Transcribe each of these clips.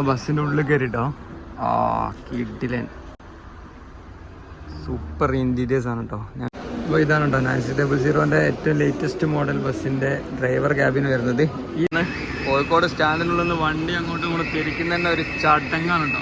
ബസ്സിൻ്റെ ഉള്ളിൽ കയറിട്ടോ. കിഡിലൻ സൂപ്പർ ഇൻറ്റീരിയേഴ്സ് ആണ് കേട്ടോ. അപ്പോൾ ഇതാണ് കേട്ടോ 9600 ഏറ്റവും ലേറ്റസ്റ്റ് മോഡൽ ബസ്സിൻ്റെ ഡ്രൈവർ ക്യാബിന് വരുന്നത്. ഈ കോഴിക്കോട് സ്റ്റാൻഡിനുള്ളിൽ നിന്ന് വണ്ടി അങ്ങോട്ടും ഇങ്ങോട്ടും തിരിക്കുന്നതിൻ്റെ ഒരു ചടങ്ങാണ് കേട്ടോ.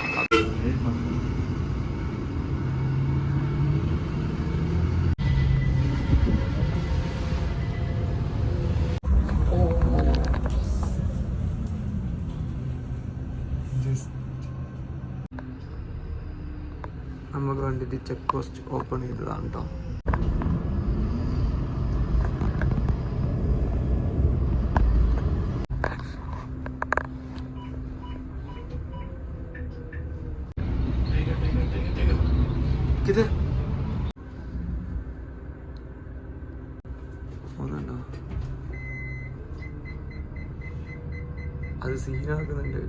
നമുക്ക് വേണ്ടിയിട്ട് ചെക്ക് പോസ്റ്റ് ഓപ്പൺ ചെയ്തതാണ് കേട്ടോ. ഇത് ഒന്നുണ്ടോ അത് സീനാക്കുന്നുണ്ട്.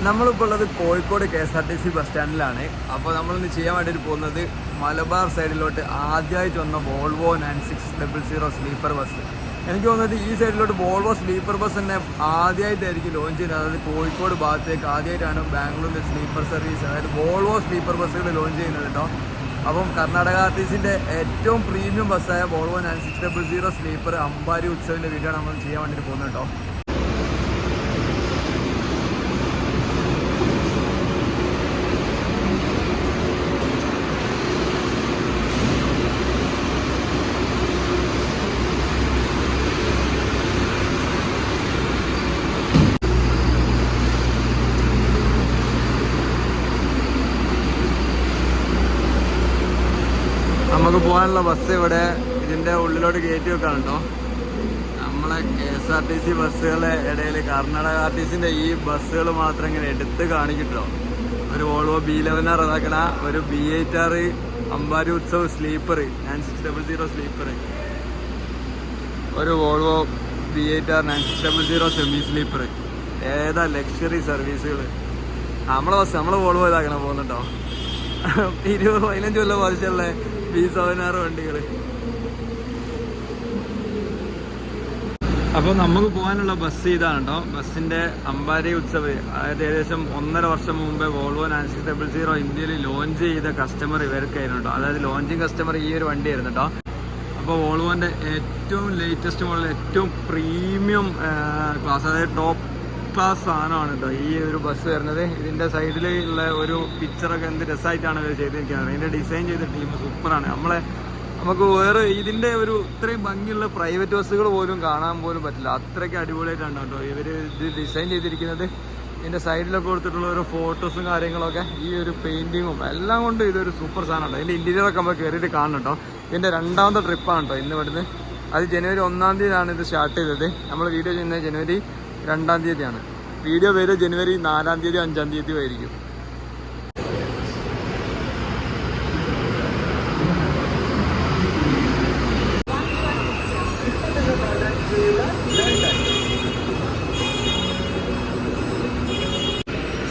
നമ്മളിപ്പോൾ ഉള്ളത് കോഴിക്കോട് KSRTC ബസ് സ്റ്റാൻഡിലാണ്. അപ്പോൾ നമ്മളിന്ന് ചെയ്യാൻ വേണ്ടിയിട്ട് പോകുന്നത് മലബാർ സൈഡിലോട്ട് ആദ്യമായിട്ട് വന്ന വോൾവോ 9600 സ്ലീപ്പർ ബസ്. എനിക്ക് തോന്നുന്നത് ഈ സൈഡിലോട്ട് വോൾവോ സ്ലീപ്പർ ബസ് തന്നെ ആദ്യമായിട്ടായിരിക്കും ലോഞ്ച് ചെയ്യുന്നത്. അതായത് കോഴിക്കോട് ഭാഗത്തേക്ക് ആദ്യമായിട്ടാണ് ബാംഗ്ലൂരിൻ്റെ സ്ലീപ്പർ സർവീസ്, അതായത് വോൾവോ സ്ലീപ്പർ ബസ്സുകൾ ലോഞ്ച് ചെയ്യുന്നത് കേട്ടോ. അപ്പം കർണാടക RTCൻ്റെ ഏറ്റവും പ്രീമിയം ബസ്സായ വോൾവോ 9600 സ്ലീപ്പർ അമ്പാരി ഉത്സവിൻ്റെ വീഡിയോ നമ്മൾ ചെയ്യാൻ വേണ്ടിയിട്ട് പോകുന്നത് കേട്ടോ. നമുക്ക് പോകാനുള്ള ബസ് ഇവിടെ ഇതിൻ്റെ ഉള്ളിലോട്ട് കയറ്റി വെക്കാണ് കേട്ടോ. നമ്മളെ KSRTC ബസ്സുകളുടെ ഇടയിൽ കർണാടക RTCൻ്റെ ഈ ബസ്സുകൾ മാത്രം ഇങ്ങനെ എടുത്ത് കാണിക്കിട്ടോ. ഒരു വോൾവോ B11R ഇതാക്കണ, ഒരു B8R അമ്പാരി ഉത്സവ് സ്ലീപ്പർ 9600 സ്ലീപ്പർ, ഒരു വോൾവോ B8R 9600 സെമി സ്ലീപ്പർ. ഏതാ ലക്ഷറി സർവീസുകൾ. നമ്മളെ ബസ് നമ്മളെ വോൾവോ ഇതാക്കണ പോകുന്നുണ്ടോ. 20-15 കൊല്ലം വർഷമുള്ള B7R വണ്ടികൾ. അപ്പോൾ നമുക്ക് പോകാനുള്ള ബസ് ഇതാണ് കേട്ടോ. ബസ്സിൻ്റെ അമ്പാരി ഉത്സവ്, അതായത് ഏകദേശം 1.5 വർഷം മുമ്പേ വോൾവോ 9600 ഇന്ത്യയിൽ ലോഞ്ച് ചെയ്ത കസ്റ്റമർ ഇവർക്കായിരുന്നു കേട്ടോ. അതായത് ലോഞ്ചിങ് കസ്റ്റമർ ഈ ഒരു വണ്ടിയായിരുന്നു കേട്ടോ. അപ്പോൾ വോൾവോൻ്റെ ഏറ്റവും ലേറ്റസ്റ്റ് മോഡൽ, ഏറ്റവും പ്രീമിയം ക്ലാസ്, അതായത് ടോപ്പ് ക്ലാസ് സാധനമാണ് കേട്ടോ ഈ ഒരു ബസ് വരുന്നത്. ഇതിൻ്റെ സൈഡിലുള്ള ഒരു പിക്ചറൊക്കെ എന്ത് രസമായിട്ടാണ് ഇവർ ചെയ്തിരിക്കുന്നത്. ഇതിൻ്റെ ഡിസൈൻ ചെയ്ത ടീം സൂപ്പറാണ്. നമുക്ക് വേറെ ഇതിൻ്റെ ഒരു ഇത്രയും ഭംഗിയുള്ള പ്രൈവറ്റ് ബസ്സുകൾ പോലും കാണാൻ പോലും പറ്റില്ല. അത്രയ്ക്ക് അടിപൊളിയായിട്ടാണ് കേട്ടോ ഇവർ ഇത് ഡിസൈൻ ചെയ്തിരിക്കുന്നത്. ഇതിൻ്റെ സൈഡിലൊക്കെ കൊടുത്തിട്ടുള്ള ഓരോ ഫോട്ടോസും കാര്യങ്ങളൊക്കെ, ഈ ഒരു പെയിൻറ്റിങ്ങും എല്ലാം കൊണ്ട് ഇതൊരു സൂപ്പർ സാധനമാണ്. ഇതിൻ്റെ ഇൻറ്റീരിയറൊക്കെ നമ്മൾ കയറിയിട്ട് കാണണം കേട്ടോ. ഇതിൻ്റെ 2ാമത്തെ ട്രിപ്പാണ് കേട്ടോ ഇന്ന് ഇവിടുന്ന്. അത് ജനുവരി 1-ാം തീയതിയാണ് ഇത് സ്റ്റാർട്ട് ചെയ്തത്. നമ്മൾ വീഡിയോ ചെയ്യുന്നത് ജനുവരി 2-ാം തീയതിയാണ്. വീഡിയോ പേര് ജനുവരി 4-ാം തീയതി 5-ാം തീയതി ആയിരിക്കും.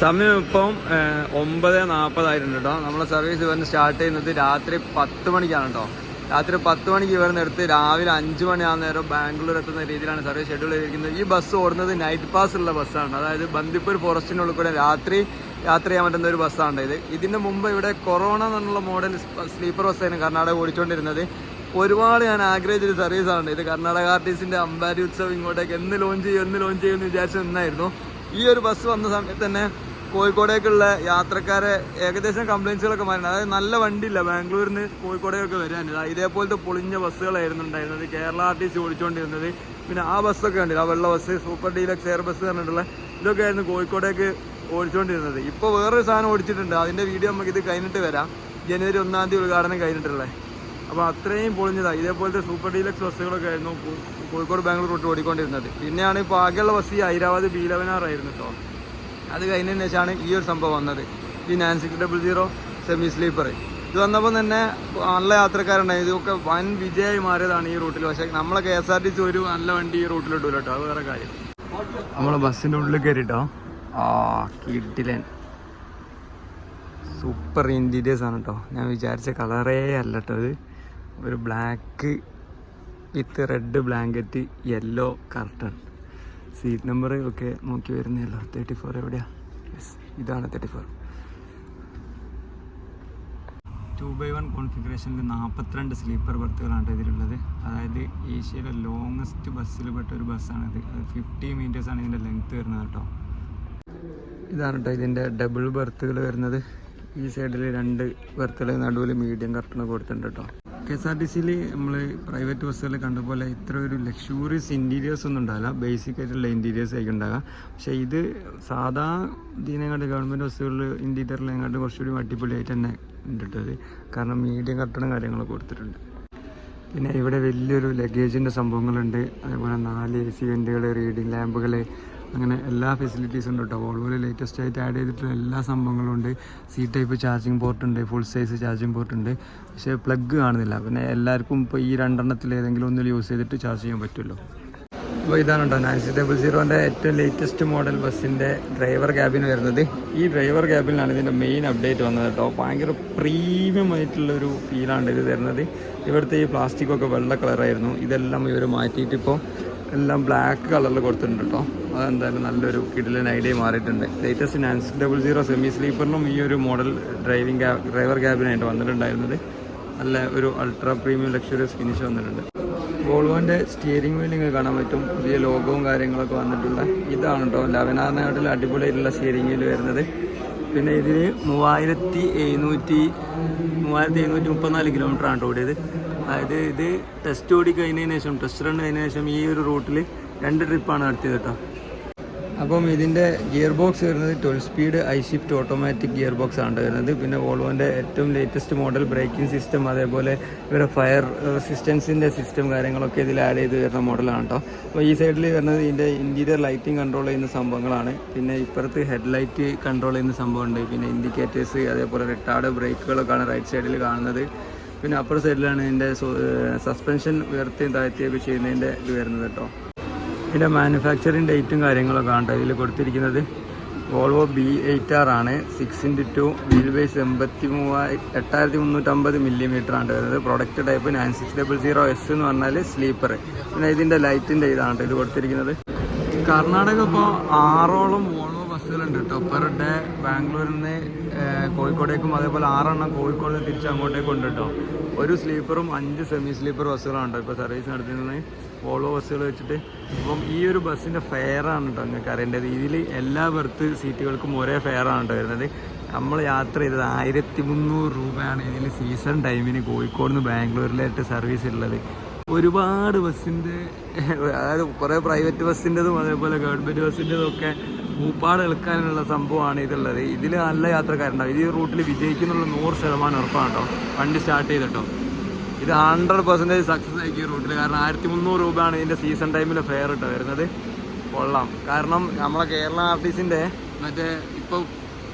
സമയം ഇപ്പം 9:40 ആയിട്ടുണ്ട് കേട്ടോ. നമ്മളെ സർവീസ് ഇവന്ന് സ്റ്റാർട്ട് ചെയ്യുന്നത് രാത്രി 10 മണിക്കാണ് കേട്ടോ. രാത്രി 10 മണിക്ക് ഇവർ എടുത്ത് രാവിലെ 5 മണിയാകുന്ന നേരം ബാംഗ്ലൂർ എത്തുന്ന രീതിയിലാണ് സർവീസ് ഷെഡ്യൂൾ ചെയ്തിരിക്കുന്നത്. ഈ ബസ് ഓടുന്നത് നൈറ്റ് പാസ് ഉള്ള ബസ്സാണ്. അതായത് ബന്ദിപ്പൂർ ഫോറസ്റ്റിനുള്ളിൽ കൂടെ രാത്രി യാത്ര ചെയ്യാൻ പറ്റുന്ന ഒരു ബസ്സാണ് ഇത്. ഇതിന് മുമ്പ് ഇവിടെ കൊറോണ എന്നുള്ള മോഡൽ സ്ലീപ്പർ ബസ്സായിരുന്നു കർണാടക ഓടിച്ചുകൊണ്ടിരുന്നത്. ഒരുപാട് ഞാൻ ആഗ്രഹിച്ചൊരു സർവീസാണ് ഇത്. കർണാടക RTCൻ്റെ അമ്പാരി ഉത്സവ് ഇങ്ങോട്ടേക്ക് എന്ന് ലോഞ്ച് ചെയ്യുമെന്ന് വിചാരിച്ചു നിന്നായിരുന്നു. ഈ ഒരു ബസ് വന്ന സമയത്ത് തന്നെ കോഴിക്കോടേക്കുള്ള യാത്രക്കാരെ ഏകദേശം കംപ്ലയിൻസുകളൊക്കെ മാറി. അതായത് നല്ല വണ്ടിയില്ല ബാംഗ്ലൂരിൽ നിന്ന് കോഴിക്കോടേക്കൊക്കെ വരാൻ. ഇതേപോലത്തെ പൊളിഞ്ഞ ബസ്സുകളായിരുന്നു ഉണ്ടായിരുന്നത് കേരള RTC ഓടിച്ചുകൊണ്ടിരുന്നത്. പിന്നെ ആ ബസ്സൊക്കെ ഉണ്ട്, ആ വെള്ള bus, super deluxe air bus പറഞ്ഞിട്ടുള്ള ഇതൊക്കെ ആയിരുന്നു കോഴിക്കോടേക്ക് ഓടിച്ചുകൊണ്ടിരുന്നത്. ഇപ്പോൾ വേറൊരു സാധനം ഓടിച്ചിട്ടുണ്ട്, അതിൻ്റെ വീഡിയോ നമുക്ക് ഇത് കഴിഞ്ഞിട്ട് വരാം. ജനുവരി 1-ാം തീയതി ഉദ്ഘാടനം കഴിഞ്ഞിട്ടുള്ളത്. അപ്പോൾ അത്രയും പൊളിഞ്ഞതാണ്. ഇതേപോലത്തെ സൂപ്പർ ഡീലക്സ് ബസ്സുകളൊക്കെ ആയിരുന്നു കോഴിക്കോട് ബാംഗ്ലൂർ റൂട്ട് ഓടിക്കൊണ്ടിരുന്നത്. പിന്നെയാണ് ഇപ്പോൾ ആകെയുള്ള ബസ് ഈ ഹൈദരാബാദ് B11R ആയിരുന്നു കേട്ടോ. അത് കഴിഞ്ഞതിന് ശേഷമാണ് ഈ ഒരു സംഭവം വന്നത്, ഈ 9600 സെമി സ്ലീപ്പർ. ഇത് വന്നപ്പോൾ തന്നെ നല്ല യാത്രക്കാരുണ്ടായി. ഇതൊക്കെ വൻ വിജയമായി മാറിയതാണ് ഈ റൂട്ടിൽ. പക്ഷേ നമ്മളെ KSRTC ഒരു നല്ല വണ്ടി ഈ റൂട്ടിലിട്ടില്ല കേട്ടോ, അത് വേറെ കാര്യം. നമ്മളെ ബസ്സിൻ്റെ ഉള്ളിൽ കയറിട്ടോ. കിഡിലൻ സൂപ്പർ ഇൻറ്റീരിയേഴ്സ് ആണ് കേട്ടോ. ഞാൻ വിചാരിച്ച കളറേ അല്ല കേട്ടോ ഇത്. ഒരു black with red blanket, yellow curtain. Seat number ഒക്കെ നോക്കി വരുന്നല്ലോ. 34 എവിടെയാ? യെസ്, ഇതാണ് 34. 2x1 കോൺഫിഗറേഷനിൽ 42 സ്ലീപ്പർ ബർത്തുകളാണ് ഇതിലുള്ളത്. അതായത് ഏഷ്യയിലെ ലോങ്ങസ്റ്റ് ബസ്സിൽ പെട്ട ഒരു ബസ്സാണിത്. 50 മീറ്റേഴ്സാണ് ഇതിൻ്റെ ലെങ്ത്ത് വരുന്നത് കേട്ടോ. ഇതാണ് കേട്ടോ ഇതിൻ്റെ ഡബിൾ ബർത്തുകൾ വരുന്നത്. ഈ സൈഡിൽ 2 ബർത്തുകൾ, നടുവിൽ മീഡിയം കർട്ടൺ കൊടുത്തിട്ടുണ്ട് കേട്ടോ. KSRTCയിൽ നമ്മൾ പ്രൈവറ്റ് ബസ്സുകളിൽ കണ്ട പോലെ ഇത്ര ഒരു ലക്ഷൂറിയസ് ഇൻറ്റീരിയേഴ്സ് ഒന്നും ഉണ്ടാവില്ല. ബേസിക് ആയിട്ടുള്ള ഇൻറ്റീരിയേഴ്സ് ആയിരിക്കും ഉണ്ടാകുക. പക്ഷേ ഇത് സാധാ ഇതിനെക്കാട്ട് ഗവൺമെൻറ് ബസ്സുകളിൽ ഇൻറ്റീരിയറിലെങ്ങാണ്ട് കുറച്ചുകൂടി അടിപൊളിയായിട്ട് തന്നെ ഉണ്ടിട്ടത്. കാരണം മീഡിയം കർട്ടണും കാര്യങ്ങളൊക്കെ കൊടുത്തിട്ടുണ്ട്. പിന്നെ ഇവിടെ വലിയൊരു ലഗേജിൻ്റെ സംഭവങ്ങളുണ്ട്. അതേപോലെ 4 AC വെൻറ്റുകൾ, റീഡിങ് ലാമ്പുകൾ, അങ്ങനെ എല്ലാ ഫെസിലിറ്റീസും ഉണ്ട് കേട്ടോ. വോൾവോയിൽ ലേറ്റസ്റ്റ് ആയിട്ട് ആഡ് ചെയ്തിട്ടുള്ള എല്ലാ സംഭവങ്ങളും ഉണ്ട്. സി ടൈപ്പ് ചാർജിങ് പോർട്ട് ഉണ്ട്, ഫുൾ സൈസ് ചാർജിങ് പോർട്ട് ഉണ്ട്. പക്ഷേ പ്ലഗ് കാണുന്നില്ല. പിന്നെ എല്ലാവർക്കും ഇപ്പോൾ ഈ 2 ഏതെങ്കിലും ഒന്നിൽ യൂസ് ചെയ്തിട്ട് ചാർജ് ചെയ്യാൻ പറ്റുമല്ലോ. അപ്പോൾ ഇതാണ് കേട്ടോ 9600 ഏറ്റവും ലേറ്റസ്റ്റ് മോഡൽ ബസ്സിൻ്റെ ഡ്രൈവർ ക്യാബിൻ വരുന്നത്. ഈ ഡ്രൈവർ ക്യാബിനാണ് ഇതിൻ്റെ മെയിൻ അപ്ഡേറ്റ് വന്നത് കേട്ടോ. ഭയങ്കര പ്രീമിയം ആയിട്ടുള്ളൊരു ഫീലാണ് ഇത് തരുന്നത്. ഇവിടുത്തെ ഈ പ്ലാസ്റ്റിക്കൊക്കെ വെള്ള കളറായിരുന്നു. ഇതെല്ലാം ഇവർ മാറ്റിയിട്ട് ഇപ്പോൾ എല്ലാം ബ്ലാക്ക് കളറിൽ കൊടുത്തിട്ടുണ്ട് കേട്ടോ. അതെന്തായാലും നല്ലൊരു കിടിലൻ ഐഡിയ മാറിയിട്ടുണ്ട്. ലേറ്റസ്റ്റ് 9600 സെമി സ്ലീപ്പറിനും ഈ ഒരു മോഡൽ ഡ്രൈവർ ക്യാബിനായിട്ട് വന്നിട്ടുണ്ടായിരുന്നത്. നല്ല ഒരു അൾട്രാ പ്രീമിയം ലക്ഷറിയസ് ഫിനിഷ് വന്നിട്ടുണ്ട്. വോൾവോൻ്റെ സ്റ്റിയറിംഗ് വീൽ നിങ്ങൾക്ക് കാണാൻ പറ്റും. പുതിയ ലോഗവും കാര്യങ്ങളൊക്കെ വന്നിട്ടുള്ള ഇതാണ് കേട്ടോ. 11 അടിപൊളിയായിട്ടുള്ള സ്റ്റിയറിംഗ് വീൽ വരുന്നത്. പിന്നെ ഇതിൽ 3734 കിലോമീറ്ററാണ് ഓടിയത്. അതായത് ഇത് ടെസ്റ്റ് ഓടി കഴിഞ്ഞതിന് ശേഷം, ടെസ്റ്റ് റൺ കഴിഞ്ഞതിന് ശേഷം ഈ ഒരു റൂട്ടിൽ 2 ട്രിപ്പാണ് നടത്തിയത് കേട്ടോ. അപ്പം ഇതിൻ്റെ ഗിയർ ബോക്സ് വരുന്നത് 12 speed I-shift automatic gear box ആണ് വരുന്നത്. പിന്നെ വോൾവോൻ്റെ ഏറ്റവും ലേറ്റസ്റ്റ് മോഡൽ ബ്രേക്കിംഗ് സിസ്റ്റം, അതേപോലെ ഇവരുടെ ഫയർ റെസിസ്റ്റൻസിൻ്റെ സിസ്റ്റം കാര്യങ്ങളൊക്കെ ഇതിൽ ആഡ് ചെയ്ത് വരുന്ന മോഡലാണ് കേട്ടോ. അപ്പോൾ ഈ സൈഡിൽ വരുന്നത് ഇതിൻ്റെ ഇൻറ്റീരിയർ ലൈറ്റിംഗ് കൺട്രോൾ ചെയ്യുന്ന സംഭവങ്ങളാണ്. പിന്നെ ഇപ്പുറത്ത് ഹെഡ്ലൈറ്റ് കൺട്രോൾ ചെയ്യുന്ന സംഭവമുണ്ട്. പിന്നെ ഇൻഡിക്കേറ്റേഴ്സ്, അതേപോലെ റിട്ടാർഡ് ബ്രേക്കുകളൊക്കെയാണ് റൈറ്റ് സൈഡിൽ കാണുന്നത്. പിന്നെ അപ്പുറ സൈഡിലാണ് ഇതിൻ്റെ സസ്പെൻഷൻ ഉയർത്തിയും താഴ്ത്തിയൊക്കെ ചെയ്യുന്നതിൻ്റെ ഇത് വരുന്നത് കേട്ടോ. ഇതിൻ്റെ മാനുഫാക്ചറിങ് ഡേറ്റും കാര്യങ്ങളൊക്കെ ആണ് ഇതിൽ കൊടുത്തിരിക്കുന്നത്. വോൾവോ B8R ആണ്. 6x2 വീൽ ബേസ് 8350 mm ആണ് വരുന്നത്. പ്രൊഡക്റ്റ് ടൈപ്പ് 9600S എന്ന് പറഞ്ഞാൽ സ്ലീപ്പർ. പിന്നെ ഇതിൻ്റെ ലൈറ്റിൻ്റെ ഇതാണ് ഇത് കൊടുത്തിരിക്കുന്നത്. കർണാടക ഇപ്പോൾ 6ഓളം വോൾവോ ബസ്സുകളുണ്ട് കേട്ടോ. പെർ ഡേ ബാംഗ്ലൂരിൽ നിന്ന് കോഴിക്കോടേക്കും, അതേപോലെ 6 കോഴിക്കോട് നിന്ന് തിരിച്ച് അങ്ങോട്ടേക്കും ഉണ്ട് കേട്ടോ. ഒരു സ്ലീപ്പറും 5 സെമി സ്ലീപ്പർ ബസ്സുകളാണ് ഇപ്പോൾ സർവീസ് നടത്തുന്നത് വോൾവോ ബസ്സുകൾ വെച്ചിട്ട്. അപ്പം ഈ ഒരു ബസ്സിൻ്റെ ഫെയറാണ് കേട്ടോ നിങ്ങൾക്ക് അറിയേണ്ടത്. ഇതിൽ എല്ലാ ബർത്ത് സീറ്റുകൾക്കും ഒരേ ഫെയറാണ് കേട്ടോ വരുന്നത്. നമ്മൾ യാത്ര ചെയ്തത് 1300 രൂപയാണ് ഇതിൽ സീസൺ ടൈമിന് കോഴിക്കോട് നിന്ന് ബാംഗ്ലൂരിലായിട്ട് സർവീസ് ഉള്ളത്. ഒരുപാട് ബസ്സിൻ്റെ, അതായത് കുറേ പ്രൈവറ്റ് ബസ്സിൻ്റെതും അതേപോലെ ഗവൺമെൻറ് ബസ്സിൻ്റെതും ഒക്കെ ഊപ്പാട് എടുക്കാനുള്ള സംഭവമാണ് ഇതുള്ളത്. ഇതിൽ നല്ല യാത്രക്കാരുണ്ടാവും. ഈ റൂട്ടിൽ വിജയിക്കുന്നുള്ള 100% ഉറപ്പാണ് കേട്ടോ. വണ്ടി സ്റ്റാർട്ട് ചെയ്തിട്ടോ. ഇത് 100% സക്സസ് ആയിരിക്കും ഈ റൂട്ടിൽ. കാരണം 1300 രൂപയാണ് ഇതിൻ്റെ സീസൺ ടൈമിൽ ഫെയർ കേട്ടോ വരുന്നത്. കൊള്ളാം. കാരണം നമ്മളെ കേരള ആർട്ടിസിൻ്റെ മറ്റേ ഇപ്പോൾ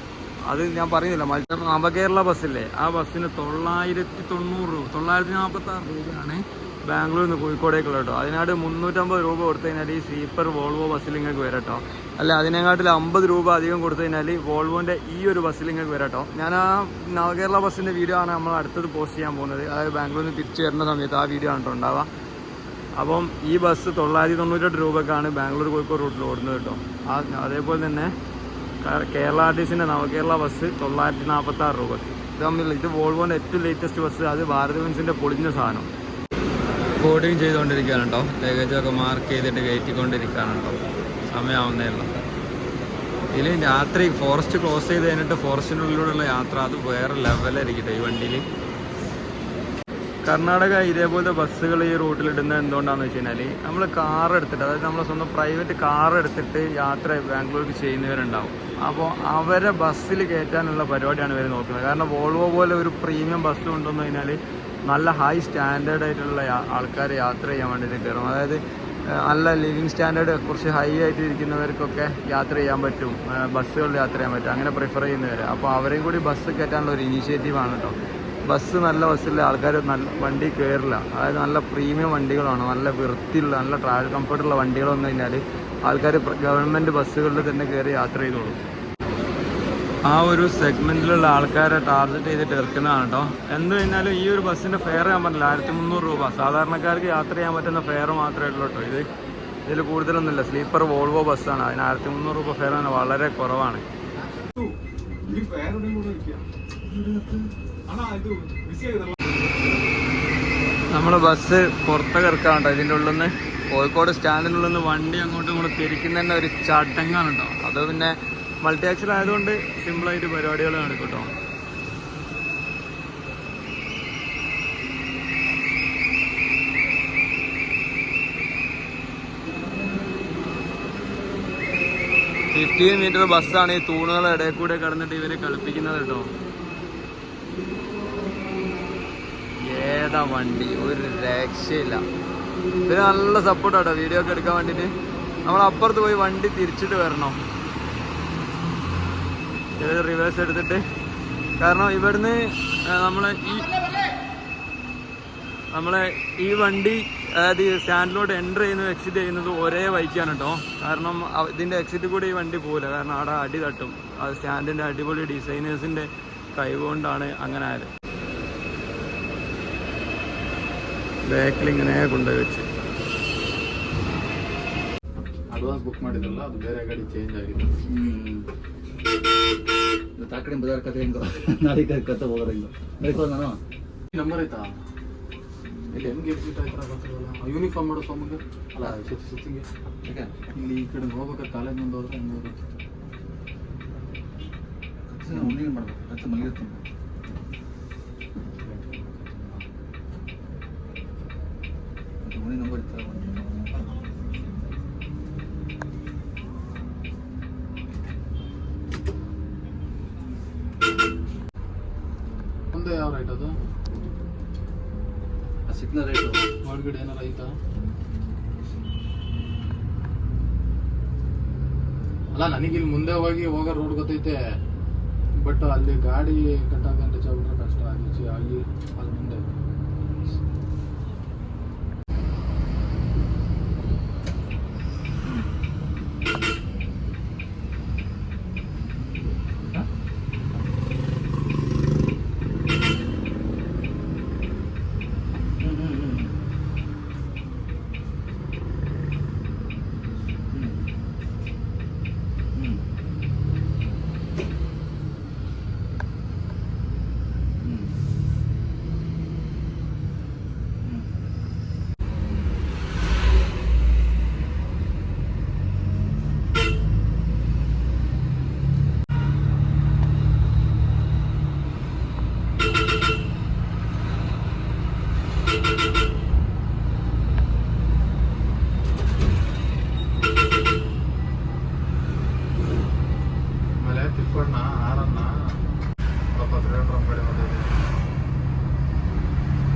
അത് ഞാൻ പറയുന്നില്ല, നവകേരള ബസ്സില്ലേ, ആ ബസ്സിന് 946 രൂപയാണ് ബാംഗ്ലൂരിൽ നിന്ന് കോഴിക്കോടേക്കുള്ള കേട്ടോ. അതിനായിട്ട് 350 രൂപ കൊടുത്തു കഴിഞ്ഞാൽ ഈ സ്ലീപ്പർ വോൾവോ ബസ്സിൽ നിങ്ങൾക്ക് വരാം കേട്ടോ. അല്ല അതിനെക്കാട്ടിൽ 50 രൂപ അധികം കൊടുത്തു കഴിഞ്ഞാൽ വോൾവോൻ്റെ ഈ ഒരു ബസ്സിൽ നിങ്ങൾക്ക് വരാം കേട്ടോ. ഞാൻ ആ നവകേരള ബസ്സിൻ്റെ വീഡിയോ ആണ് നമ്മൾ അടുത്തത് പോസ്റ്റ് ചെയ്യാൻ പോകുന്നത്. അതായത് ബാംഗ്ലൂരിൽ നിന്ന് തിരിച്ചു വരുന്ന സമയത്ത് ആ വീഡിയോ ആണ് കേട്ടോ ഉണ്ടാവുക. അപ്പം ഈ ബസ് 998 രൂപക്കാണ് ബാംഗ്ലൂർ കോഴിക്കോട് റൂട്ടിൽ ഓടുന്നത് കേട്ടോ. അതേപോലെ തന്നെ കേരള ആർട്ടിസിൻ്റെ നവകേരള ബസ് 946 രൂപക്ക്. ഇത് തമ്മിലുള്ള ഇത് വോൾവോൻ്റെ ഏറ്റവും ലേറ്റസ്റ്റ് ബസ്. അത് ഭാരത് ബെൻസിൻ്റെ പൊളിഞ്ഞ സാധനം. ബോർഡിങ് ചെയ്തുകൊണ്ടിരിക്കുകയാണ് കേട്ടോ. ലഗേജൊക്കെ മാർക്ക് ചെയ്തിട്ട് കയറ്റിക്കൊണ്ടിരിക്കുകയാണ് കേട്ടോ. സമയമാവുന്നേയുള്ളൂ. ഇതിൽ രാത്രി ഫോറസ്റ്റ് ക്ലോസ് ചെയ്ത് കഴിഞ്ഞിട്ട് ഫോറസ്റ്റിനുള്ളിലൂടെയുള്ള യാത്ര അത് വേറെ ലെവലായിരിക്കും ഈ വണ്ടിയിൽ. കർണാടക ഇതേപോലത്തെ ബസ്സുകൾ ഈ റൂട്ടിലിടുന്നത് എന്തുകൊണ്ടാണെന്ന് വെച്ച് കഴിഞ്ഞാൽ നമ്മൾ കാർ എടുത്തിട്ട്, അതായത് നമ്മളെ സ്വന്തം പ്രൈവറ്റ് കാർ എടുത്തിട്ട് യാത്ര ബാംഗ്ലൂർക്ക് ചെയ്യുന്നവരുണ്ടാവും. അപ്പോൾ അവരെ ബസ്സിൽ കയറ്റാനുള്ള പരിപാടിയാണ് ഇവർ നോക്കുന്നത്. കാരണം വോൾവോ പോലെ ഒരു പ്രീമിയം ബസ് കൊണ്ടുവന്നു കഴിഞ്ഞാൽ നല്ല ഹൈ സ്റ്റാൻഡേർഡ് ആയിട്ടുള്ള ആൾക്കാർ യാത്ര ചെയ്യാൻ വേണ്ടിയിട്ട് കയറും. അതായത് നല്ല ലിവിങ് സ്റ്റാൻഡേർഡ് കുറച്ച് ഹൈ ആയിട്ട് ഇരിക്കുന്നവർക്കൊക്കെ യാത്ര ചെയ്യാൻ പറ്റും, ബസ്സുകളിൽ യാത്ര ചെയ്യാൻ പറ്റും, അങ്ങനെ പ്രിഫർ ചെയ്യുന്നവർ. അപ്പോൾ അവരെയും കൂടി ബസ് കയറ്റാനുള്ള ഒരു ഇനീഷ്യേറ്റീവാണ് കേട്ടോ. ബസ് നല്ല ബസ്സിലെ ആൾക്കാർ നല്ല വണ്ടി കയറില്ല. അതായത് നല്ല പ്രീമിയം വണ്ടികളാണ്, നല്ല വൃത്തിയുള്ള നല്ല ട്രാവൽ കംഫർട്ടുള്ള വണ്ടികൾ വന്നു കഴിഞ്ഞാൽ ആൾക്കാർ ഗവൺമെൻറ് ബസ്സുകളിൽ തന്നെ കയറി യാത്ര ചെയ്തോളും. ആ ഒരു സെഗ്മെന്റിലുള്ള ആൾക്കാരെ ടാർഗറ്റ് ചെയ്തിട്ട് ഇറക്കുന്നതാണ് കേട്ടോ. എന്ത് കഴിഞ്ഞാലും ഈ ഒരു ബസ്സിന്റെ ഫെയർ ഞാൻ പറഞ്ഞില്ല 1300 രൂപ. സാധാരണക്കാർക്ക് യാത്ര ചെയ്യാൻ പറ്റുന്ന ഫെയർ മാത്രമേ ഉള്ളൂ കേട്ടോ. ഇതിൽ കൂടുതലൊന്നുമില്ല. സ്ലീപ്പർ വോൾവോ ബസ്സാണ്. അതിന് 1300 രൂപ ഫെയർ തന്നെ വളരെ കുറവാണ്. നമ്മൾ ബസ് പുറത്തൊക്കെ ഇറക്കാറുണ്ടോ. ഇതിൻ്റെ ഉള്ളിൽ നിന്ന് കോഴിക്കോട് സ്റ്റാൻഡിനുള്ളിൽ നിന്ന് വണ്ടി അങ്ങോട്ടും ഇങ്ങോട്ടും തിരിക്കുന്ന തന്നെ ഒരു ചടങ്ങാണ് കേട്ടോ. അത് പിന്നെ മൾട്ടി ആക്സിൽ ആയതുകൊണ്ട് സിമ്പിളായിട്ട് പരിപാടികൾ നടക്കും കേട്ടോ. മീറ്റർ ബസ്സാണ് ഈ തൂണുകളുടെ ഇടയിൽ കൂടെ കടന്നിട്ട് ഇവരെ കളിപ്പിക്കുന്നത് കേട്ടോ. ഏതാ വണ്ടി, ഒരു രക്ഷയില്ല. ഇതിന് നല്ല സപ്പോർട്ടാട്ടോ വീഡിയോ ഒക്കെ എടുക്കാൻ വേണ്ടിയിട്ട്. നമ്മൾ അപ്പുറത്ത് പോയി വണ്ടി തിരിച്ചിട്ട് വരണം, റിവേഴ്സ് എടുത്തിട്ട്. കാരണം ഇവിടുന്ന് നമ്മളെ ഈ വണ്ടി അതായത് സ്റ്റാൻഡിലോട്ട് എൻ്റർ ചെയ്യുന്നത് എക്സിറ്റ് ചെയ്യുന്നത് ഒരേ വഴിക്കാണ് കേട്ടോ. കാരണം ഇതിൻ്റെ എക്സിറ്റ് കൂടി ഈ വണ്ടി പോകില്ല. കാരണം അവിടെ അടി തട്ടും. അത് സ്റ്റാൻഡിൻ്റെ അടിപൊളി ഡിസൈനേഴ്സിൻ്റെ കഴിവുകൊണ്ടാണ് അങ്ങനെ ആയത്. ബാക്കിൽ ഇങ്ങനെ കൊണ്ടുപോയി വെച്ച് ಅಡ್ವಾನ್ಸ್ ಬುಕ್ ಮಾಡಿದ್ರಲ್ಲ ಅದು ಬೇರೆ ಗಾಡಿ ಚೇಂಜ್ ಆಗಿದೆ. ಆ ಕಡೆ ಬದಾರ ಕತೆ ಹೆಂಗೋ ನಾಳೆ ಕತೆ ಹೋಗೋದು ಹೆಂಗೋ ಬೇಕು ನಾನು ನಂಬರ್ ಆಯ್ತಾ ಇಲ್ಲಿ ಹೆಂಗೆ ಎಕ್ಸಿಟ್ ಆಯ್ತಾರ ಗೊತ್ತಿಲ್ಲ. ಯೂನಿಫಾರ್ಮ್ ಮಾಡೋ ಸೊಮ್ಮಗೆ ಅಲ್ಲ ಸುತ್ತಿಗೆ ಇಲ್ಲಿ ಈ ಕಡೆ ಹೋಗ್ಬೇಕಾದ್ರೆ ಕಾಲೇಜ್ ಮುಂದೆ ಹೋದ್ರೆ ಹೆಂಗೆ ಹೋಗುತ್ತೆ ಮಾಡ್ಬೇಕು ಕತ್ತೆ ಮಲಗಿರುತ್ತೆ. ನಂಬರ್ ಇತ್ತು ಮುಂದೆ ಯಾವ ರೈಟ್ ಅದು ಸಿಗ್ನಲ್ ರೈಟು ಹೊರಗಡೆ ಏನಾರ ಐತಾ? ಅಲ್ಲ ನನಗಿಲ್ಲಿ ಮುಂದೆ ಹೋಗೋ ರೋಡ್ ಗೊತ್ತೈತೆ, ಬಟ್ ಅಲ್ಲಿ ಗಾಡಿ ಕಟ್ಟಾಗಂಟೆ ಚಾಬಿಟ್ರೆ ಕಷ್ಟ ಆಗಿ ಅಲ್ಲಿ ಮುಂದೆ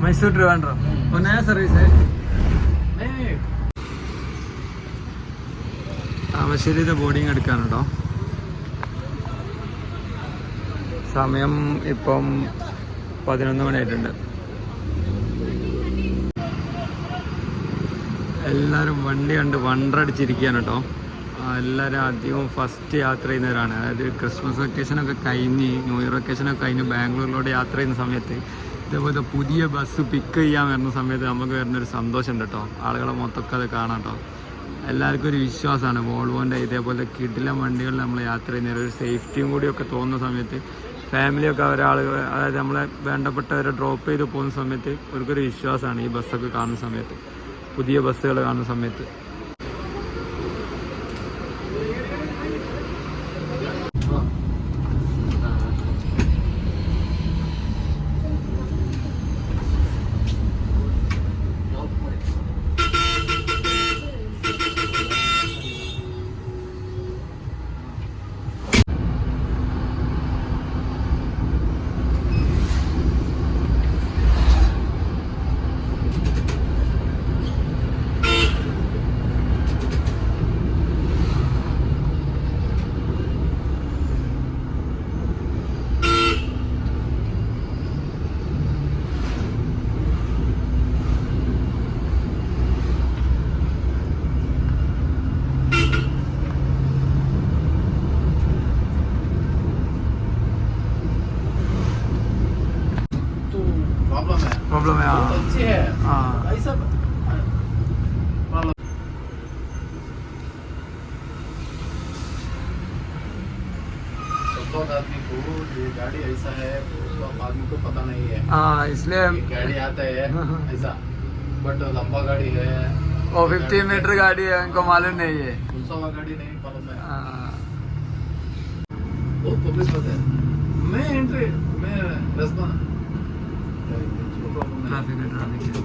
മൈസൂർ ട്രിവാൻഡ്രം നया സർവീസ് താമശ്ശേരിയിലെ ബോർഡിങ് എടുക്കാനുണ്ടോ. സമയം ഇപ്പം 11 മണിയായിട്ടുണ്ട്. എല്ലാവരും വണ്ടി കണ്ട് വണ്ടടിച്ചിരിക്കുകയാണ് കേട്ടോ. എല്ലാവരും അധികവും ഫസ്റ്റ് യാത്ര ചെയ്യുന്നവരാണ്. അതായത് ക്രിസ്മസ് വെക്കേഷനൊക്കെ കഴിഞ്ഞ് ന്യൂ ഇയർ വെക്കേഷനൊക്കെ കഴിഞ്ഞ് ബാംഗ്ലൂരിലോട്ട് യാത്ര ചെയ്യുന്ന സമയത്ത് ഇതേപോലത്തെ പുതിയ ബസ് പിക്ക് ചെയ്യാൻ വരുന്ന സമയത്ത് നമുക്ക് വരുന്നൊരു സന്തോഷമുണ്ട് കേട്ടോ. ആളുകളെ മൊത്തമൊക്കെ അത് കാണാം കേട്ടോ. എല്ലാവർക്കും ഒരു വിശ്വാസമാണ് വോൾവോൻ്റെ ഇതേപോലെ കിടിലൻ വണ്ടികളിൽ നമ്മൾ യാത്ര ചെയ്യുന്ന ഒരു സേഫ്റ്റിയും കൂടിയൊക്കെ തോന്നുന്ന സമയത്ത് ഫാമിലിയൊക്കെ ഒരാളുകൾ അതായത് നമ്മളെ വേണ്ടപ്പെട്ടവരെ ഡ്രോപ്പ് ചെയ്ത് പോകുന്ന സമയത്ത് അവർക്കൊരു വിശ്വാസമാണ് ഈ ബസ്സൊക്കെ കാണുന്ന സമയത്ത്, പുതിയ ബസ്സുകൾ കാണുന്ന സമയത്ത്. प्रॉब्लम है, प्रॉब्लम है, बहुत हाँ अच्छी है, हाँ ऐसा प्रॉब्लम। सब आदमी को ये गाड़ी ऐसा है, सब आदमी को पता नहीं है। हाँ इसलिए ये गाड़ी आता है ऐसा, बट लंबा गाड़ी है, वो 50 मीटर गाड़ी है, उनको मालूम नहीं है। दूसरा गाड़ी नहीं मालूम है। हाँ बहुत पब्लिक होता है। मैं एंट्री, मैं रेस्पॉन्स ट्रैफिक है, ट्रैफिक है।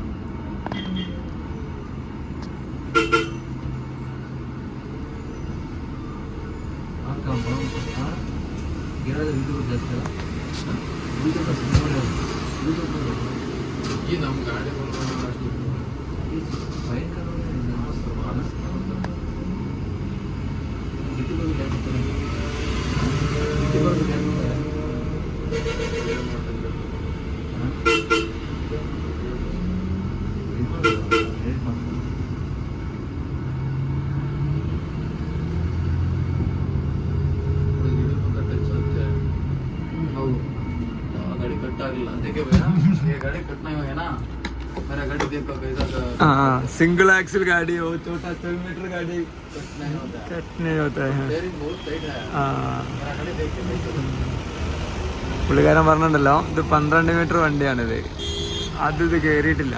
ये नम गाड़ी गाड़ी कट ಆಗಿಲ್ಲ देखिए भैया, ये गाड़ी कटना है ना, मेरा गाड़ी देखो कैसा हाँ सिंगल एक्सल गाड़ी हो, छोटा 12 मीटर गाड़ी कट नहीं होता है, कट नहीं होता है। स्टीयरिंग बहुत टाइट है। हाँ मेरा गाड़ी देख के പുള്ളിക്കാരൻ പറഞ്ഞിട്ടുണ്ടല്ലോ, ഇത് 12 മീറ്റർ വണ്ടിയാണിത്. അത് ഇത് കയറിയിട്ടില്ല,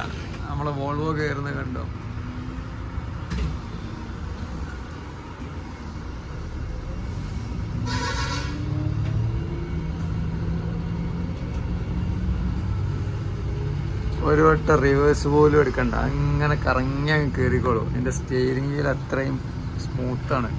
നമ്മളെ വോൾവോ കയറുന്ന കണ്ടോ. ഒരു വട്ടം റിവേഴ്സ് പോലും എടുക്കണ്ട, അങ്ങനെ കറങ്ങി അങ്ങ് കയറിക്കോളൂ. എൻ്റെ സ്റ്റിയറിംഗ് വീൽ അത്രയും സ്മൂത്താണ്.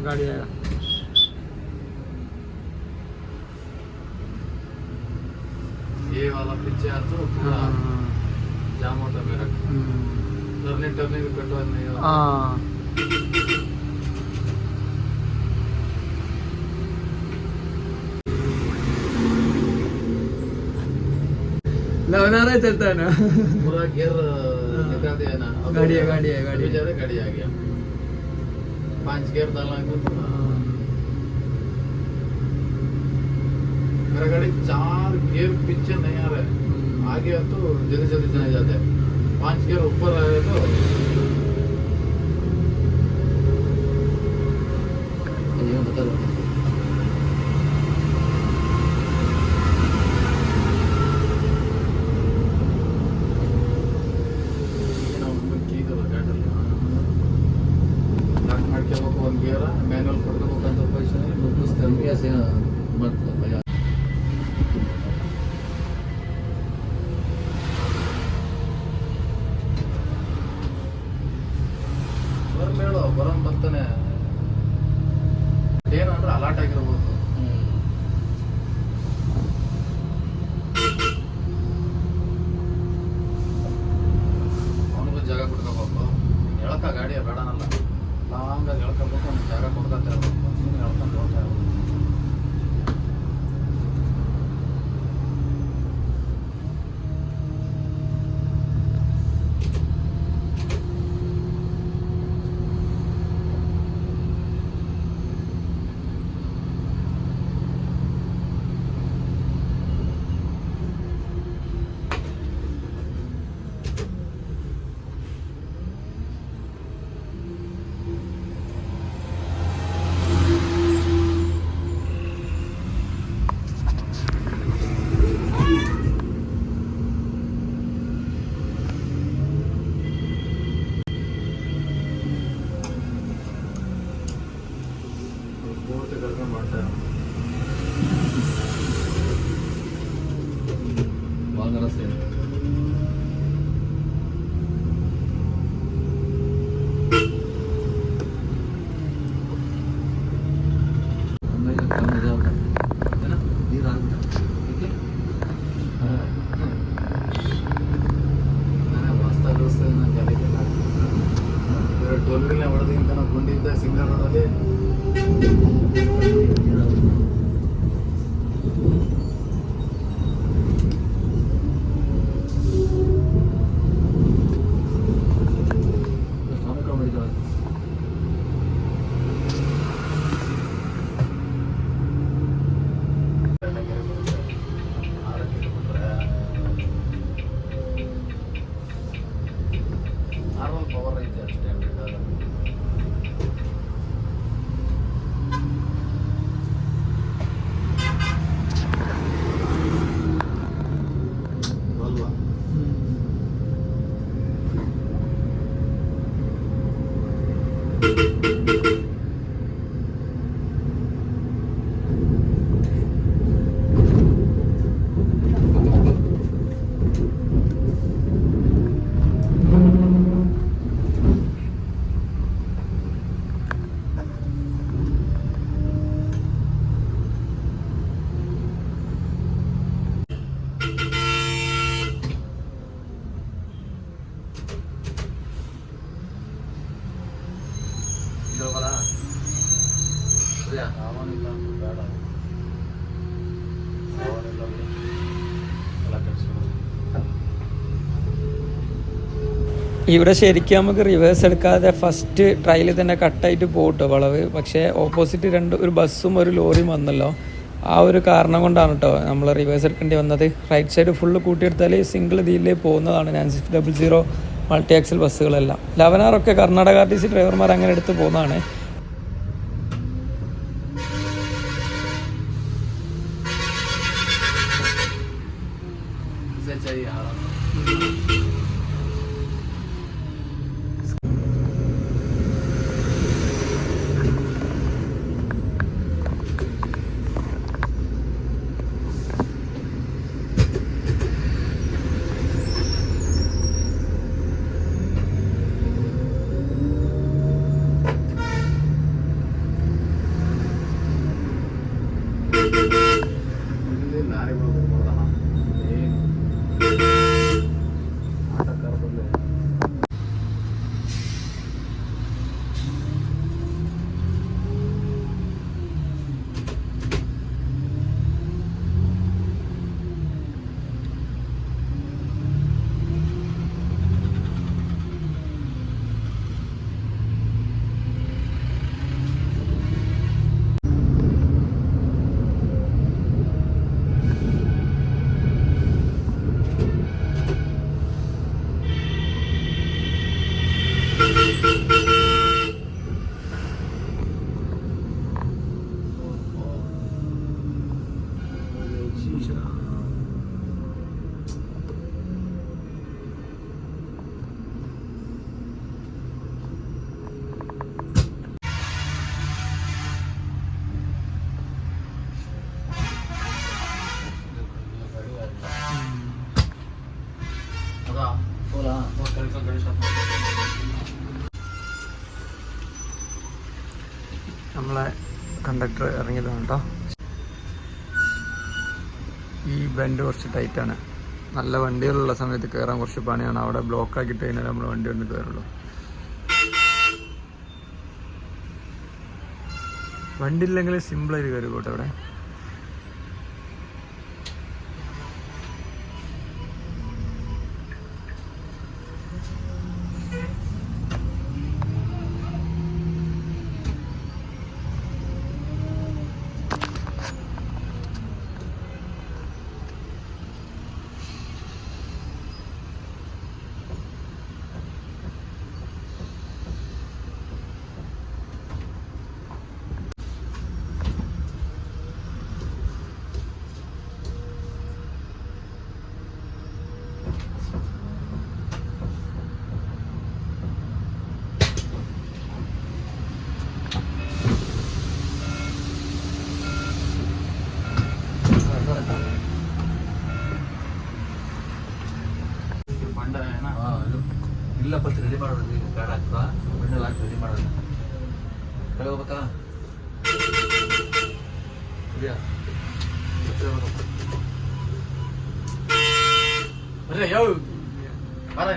गाड़ी आएगा ये वाला पीछे आ तो पूरा जाम होता मेरा, टर्निंग पेट्रोल नहीं होता। हाँ लवनारा चलता है ना। पूरा गियर निकाल दिया ना, अब गाड़ी है, अभी गाड़ी है। ज्यादा गाड़ी आ गया, 5 गियर डालना है तो मेरा गाड़ी 4 गियर पीछे नहीं आ रहा है, आगे तो जल्दी जल्दी चले जाते हैं, 5 गियर ऊपर आए तो ये बता दो। मैनुअल ಕೊಡ್ಕೋಬೇಕಂತ ಪೈಸೆ ರೂಪಾಯಿ ಮಾಡ್ತಾರೆ ಮೇಳ ಬರೋನ್ ಬರ್ತಾನೆ, ಏನಂದ್ರೆ ಅಲಾಟ್ ಆಗಿರ್ಬೋದು. ಅವನಿಗೂ ಜಾಗ ಕೊಡ್ಕೋಬೇಕು, ಎಳಕ ಗಾಡಿಯ ಬೇಡನಲ್ಲ, ಲಾಂಗ್ ಆಗಿ ಎಳ್ಕೋಬೇಕು, ಅವ್ನಿಗೆ ಜಾಗ ಕೊಡ್ಕೊಂತ ಇರ್ಬೇಕು, ನೀನು ಎಳ್ಕೊಂತ ಹೋಗ್ತಾ ಇರ್ಬೇಕು. ಮಾಡ್ತಾರೆ ಭಾಳ ಸೇರಿ ಟೋಲ್ ವೀಲ್ನ ಹೊಡೆದಿಂತ ನಾವು ಗುಂಡಿದ್ದ ಸಿಂಗಲ್ ರೋಡಲ್ಲಿ ಅವನಿಲ್ಲ ಬೇಡ ಅವನಿಲ್ಲ ಎಲ್ಲ ಕೆಡ್ಸ್ಕೊಂಡು ഇവിടെ ശരിക്കും നമുക്ക് റിവേഴ്സ് എടുക്കാതെ ഫസ്റ്റ് ട്രയൽ തന്നെ കട്ടായിട്ട് പോകട്ടോ വളവ്. പക്ഷേ ഓപ്പോസിറ്റ് ഒരു ബസ്സും ഒരു ലോറിയും വന്നല്ലോ. ആ ഒരു കാരണം കൊണ്ടാണ് കേട്ടോ നമ്മൾ റിവേഴ്സ് എടുക്കേണ്ടി വന്നത്. റൈറ്റ് സൈഡ് ഫുള്ള് കൂട്ടിയെടുത്താൽ സിംഗിൾ ഇതിലേ പോകുന്നതാണ് 9600 മൾട്ടി ആക്സൽ ബസ്സുകളെല്ലാം. 11R ഒക്കെ കർണാടക RTC ഡ്രൈവർമാർ അങ്ങനെ എടുത്ത് പോകുന്നതാണ്. ಲಾರಿಗಳು ಬರ್ಬೋದಲ್ಲ ಏನು ಆಟೋಕಾರ ಬಂದು നമ്മളെ കണ്ടക്ടർ ഇറങ്ങിയതാണ് കേട്ടോ. ഈ ബെൻഡ് കുറച്ച് ടൈറ്റാണ്. നല്ല വണ്ടികളുള്ള സമയത്ത് കയറാൻ കുറച്ച് പണിയാണ്. അവിടെ ബ്ലോക്ക് ആക്കിയിട്ട് കഴിഞ്ഞാൽ നമ്മൾ വണ്ടി കൊണ്ട് കയറുള്ളൂ. വണ്ടി ഇല്ലെങ്കിൽ സിമ്പിളായിട്ട് കയറി പോട്ടെ അവിടെ. ಇಲ್ಲ ಫಸ್ಟ್ ರೆಡಿ ಮಾಡೋದು ಗಾಡಿ ಹಾಕ್ತಾ ಬಣ್ಣೆಲ್ಲ ಹಾಕಿ ರೆಡಿ ಮಾಡೋದು ಕೆಳಗೆ ಹೋಗ್ಬೇಕಾ ಅರೆ ಯಾವ ಬರ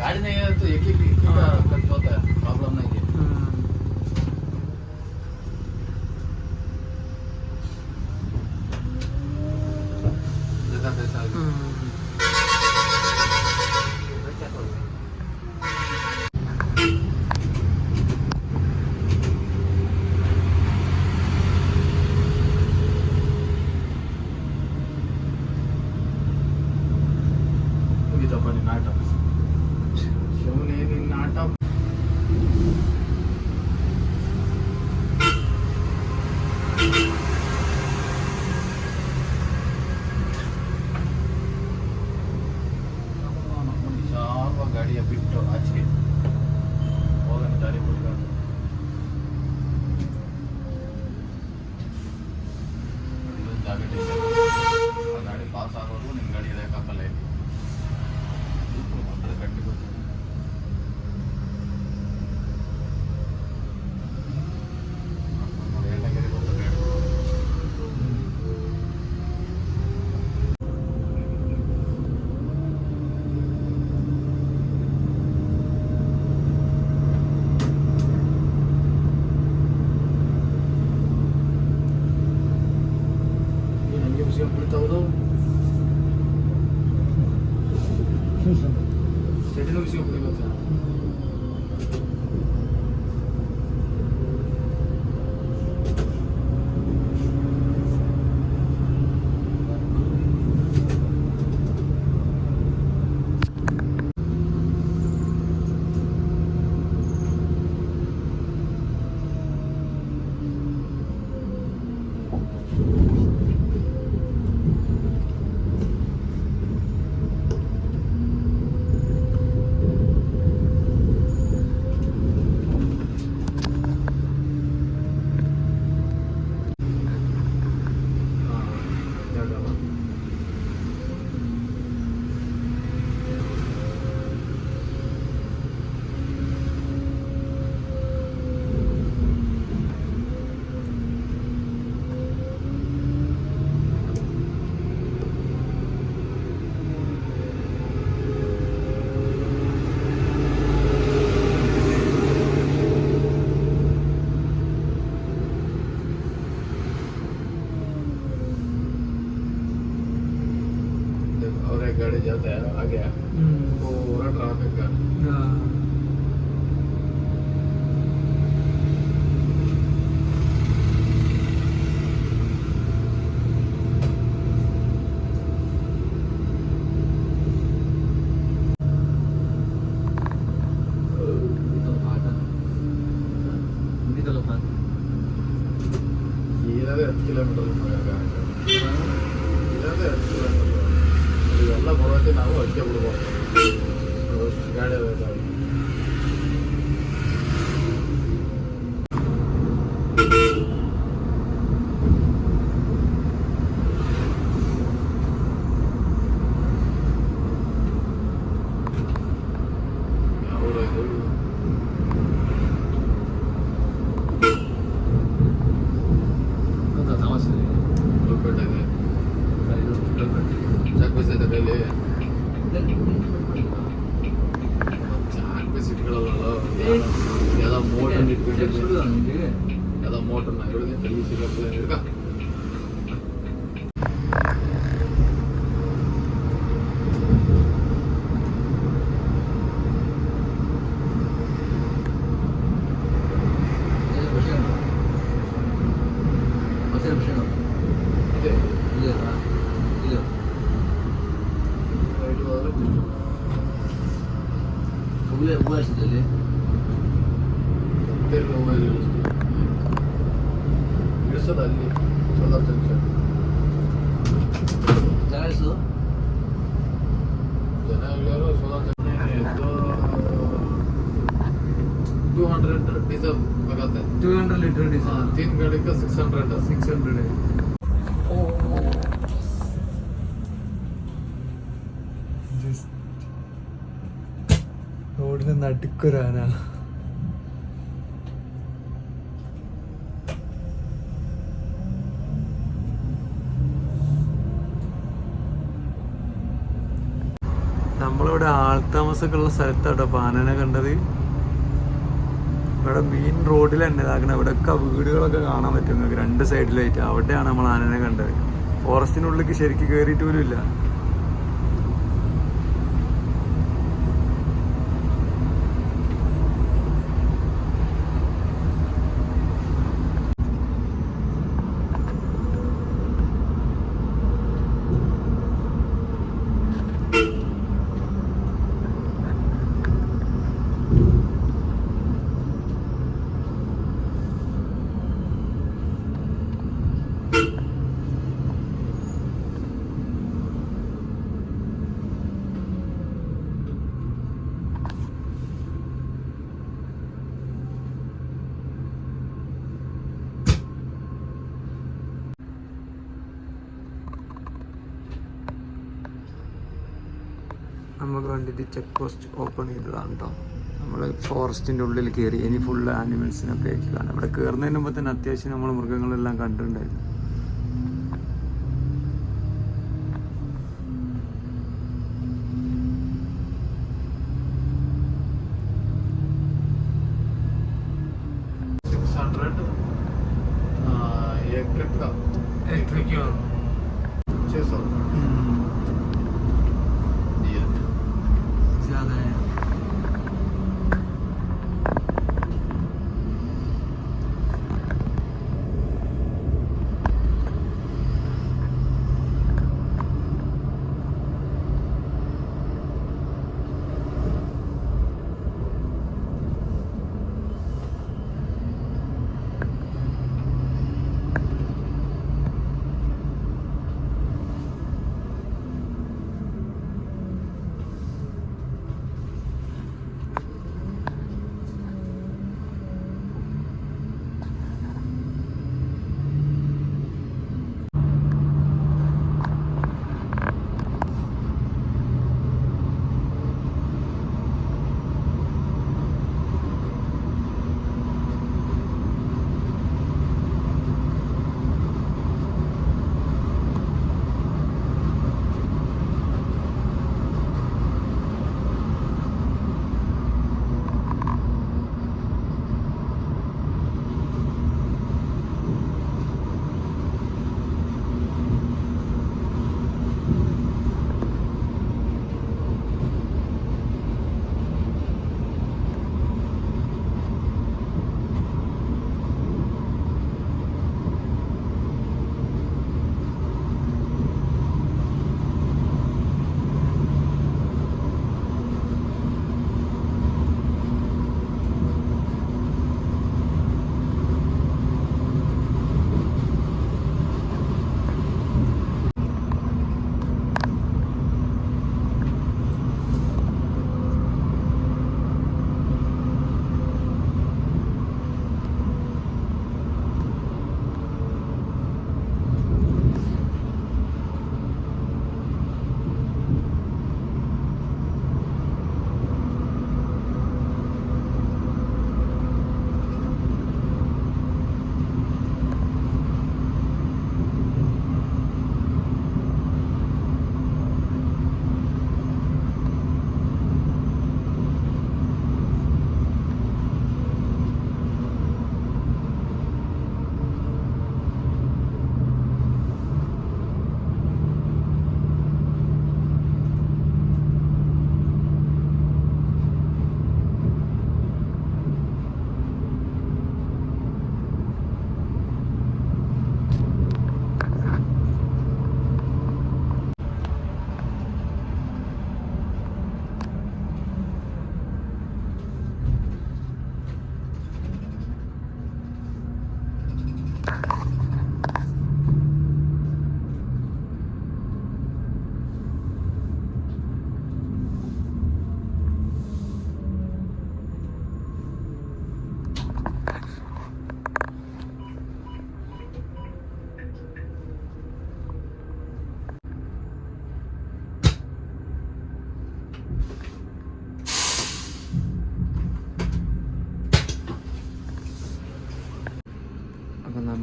गाड़ी नहीं है तो एक ही होता है, प्रॉब्लम नहीं है. ज्यादा पैसा गाड़ी बिಟ್ಟು ಆಚೆಗೆ ಹೋಗೋಣ ದಾರಿ ಬಿಟ್ಕೊಂಡು ಇದೊಂದು ಜಾಗ ಆ ಗಾಡಿ ಪಾಸ್ ಆಗೋರು ನಿಮ್ಮ ಗಾಡಿ ಇದಕ್ಕೆ ಹಾಕಲ್ಲ ಇಲ್ಲಿ ಮೊದಲು ಗಟ್ಟಿ ಗೊತ್ತು ಎಲ್ಲಗಿರಿ ಗೊತ್ತು ಗಾಡಿ एक गाड़ी जाता है आगे पूरा ट्रैफिक का ಇರೋದೇ 10 ಕಿಲೋಮೀಟರ್ ಇರೋದೇ 10 ಕಿಲೋಮೀಟರ್ ಇವೆಲ್ಲ ಬರೋಕ್ಕೆ ನಾವು ಅದಕ್ಕೆ ಬಿಡ್ಬೋದು ಅಷ್ಟು ಗಾಡಿ ಬೇಕಾಗಿ मोटर ना ಇಳಿಸೋದಲ್ಲಿ ಸೋಲಾರ್ ಜಂಕ್ಷನ್ ಜನ ಇಳಿಯೋರು ಸೋಲಾರ್ ಜಂಕ್ಷನ್ 200 ಡೀಸೆಲ್ ಆಗುತ್ತೆ 200 ಲೀಟರ್ ಡೀಸೆಲ್ 3 ಗಾಡಿಗೆ 600 റോഡിന് നടുക്കൊരാന നമ്മളിവിടെ ആൾത്താമസമൊക്കെ ഉള്ള സ്ഥലത്താട്ടോ അപ്പോൾ ആനനെ കണ്ടത്. ഇവിടെ മെയിൻ റോഡിൽ തന്നെ ഇതാക്കണം. ഇവിടെയൊക്കെ വീടുകളൊക്കെ കാണാൻ പറ്റും നിങ്ങൾക്ക് 2 സൈഡിലായിട്ട്. അവിടെയാണ് നമ്മൾ ആനനെ കണ്ടത്. ഫോറസ്റ്റിനുള്ളിലേക്ക് ശരിക്കും കയറിയിട്ട് പോലും ഇല്ല. നമുക്ക് വേണ്ടിയിട്ട് ചെക്ക് പോസ്റ്റ് ഓപ്പൺ ചെയ്തതാണ് കേട്ടോ. നമ്മൾ ഫോറസ്റ്റിൻ്റെ ഉള്ളിൽ കയറി. ഇനി ഫുള്ള് ആനിമൽസിനൊക്കെ ആയിട്ടുള്ളതാണ്. ഇവിടെ കയറുന്നതിന് മുമ്പ് തന്നെ അത്യാവശ്യം നമ്മൾ മൃഗങ്ങളെല്ലാം കണ്ടിട്ടുണ്ടായിരുന്നു.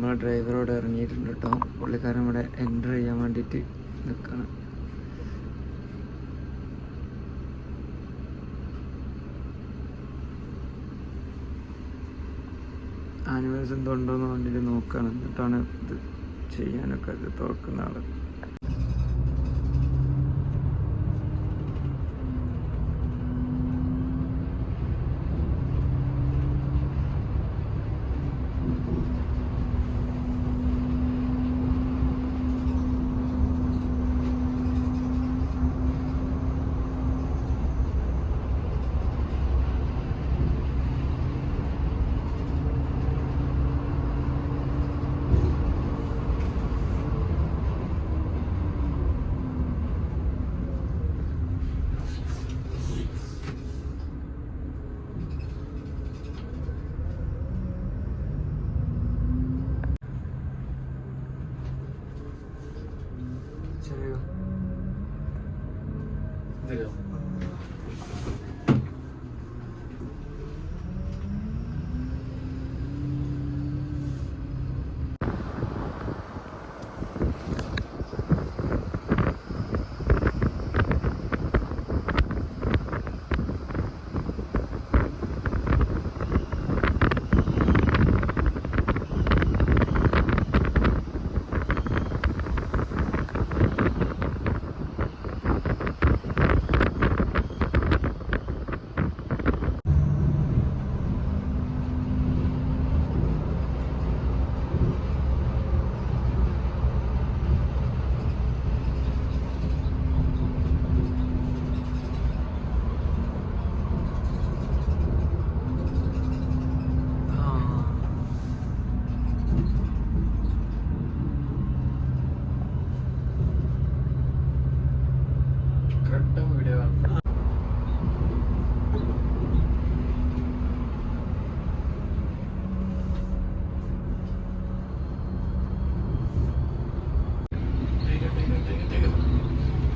നമ്മളെ ഡ്രൈവറോട് ഇറങ്ങിയിട്ടുണ്ട് കേട്ടോ. പുള്ളിക്കാരൻ ഇവിടെ എൻ്റർ ചെയ്യാൻ വേണ്ടിയിട്ട് നിൽക്കണം. ആനിവേഴ്സ് എന്തുണ്ടോയെന്ന് വേണ്ടിയിട്ട് നോക്കുകയാണ്. എന്നിട്ടാണ് ഇത് ചെയ്യാനൊക്കെ ഇത് തുറക്കുന്ന ആൾ.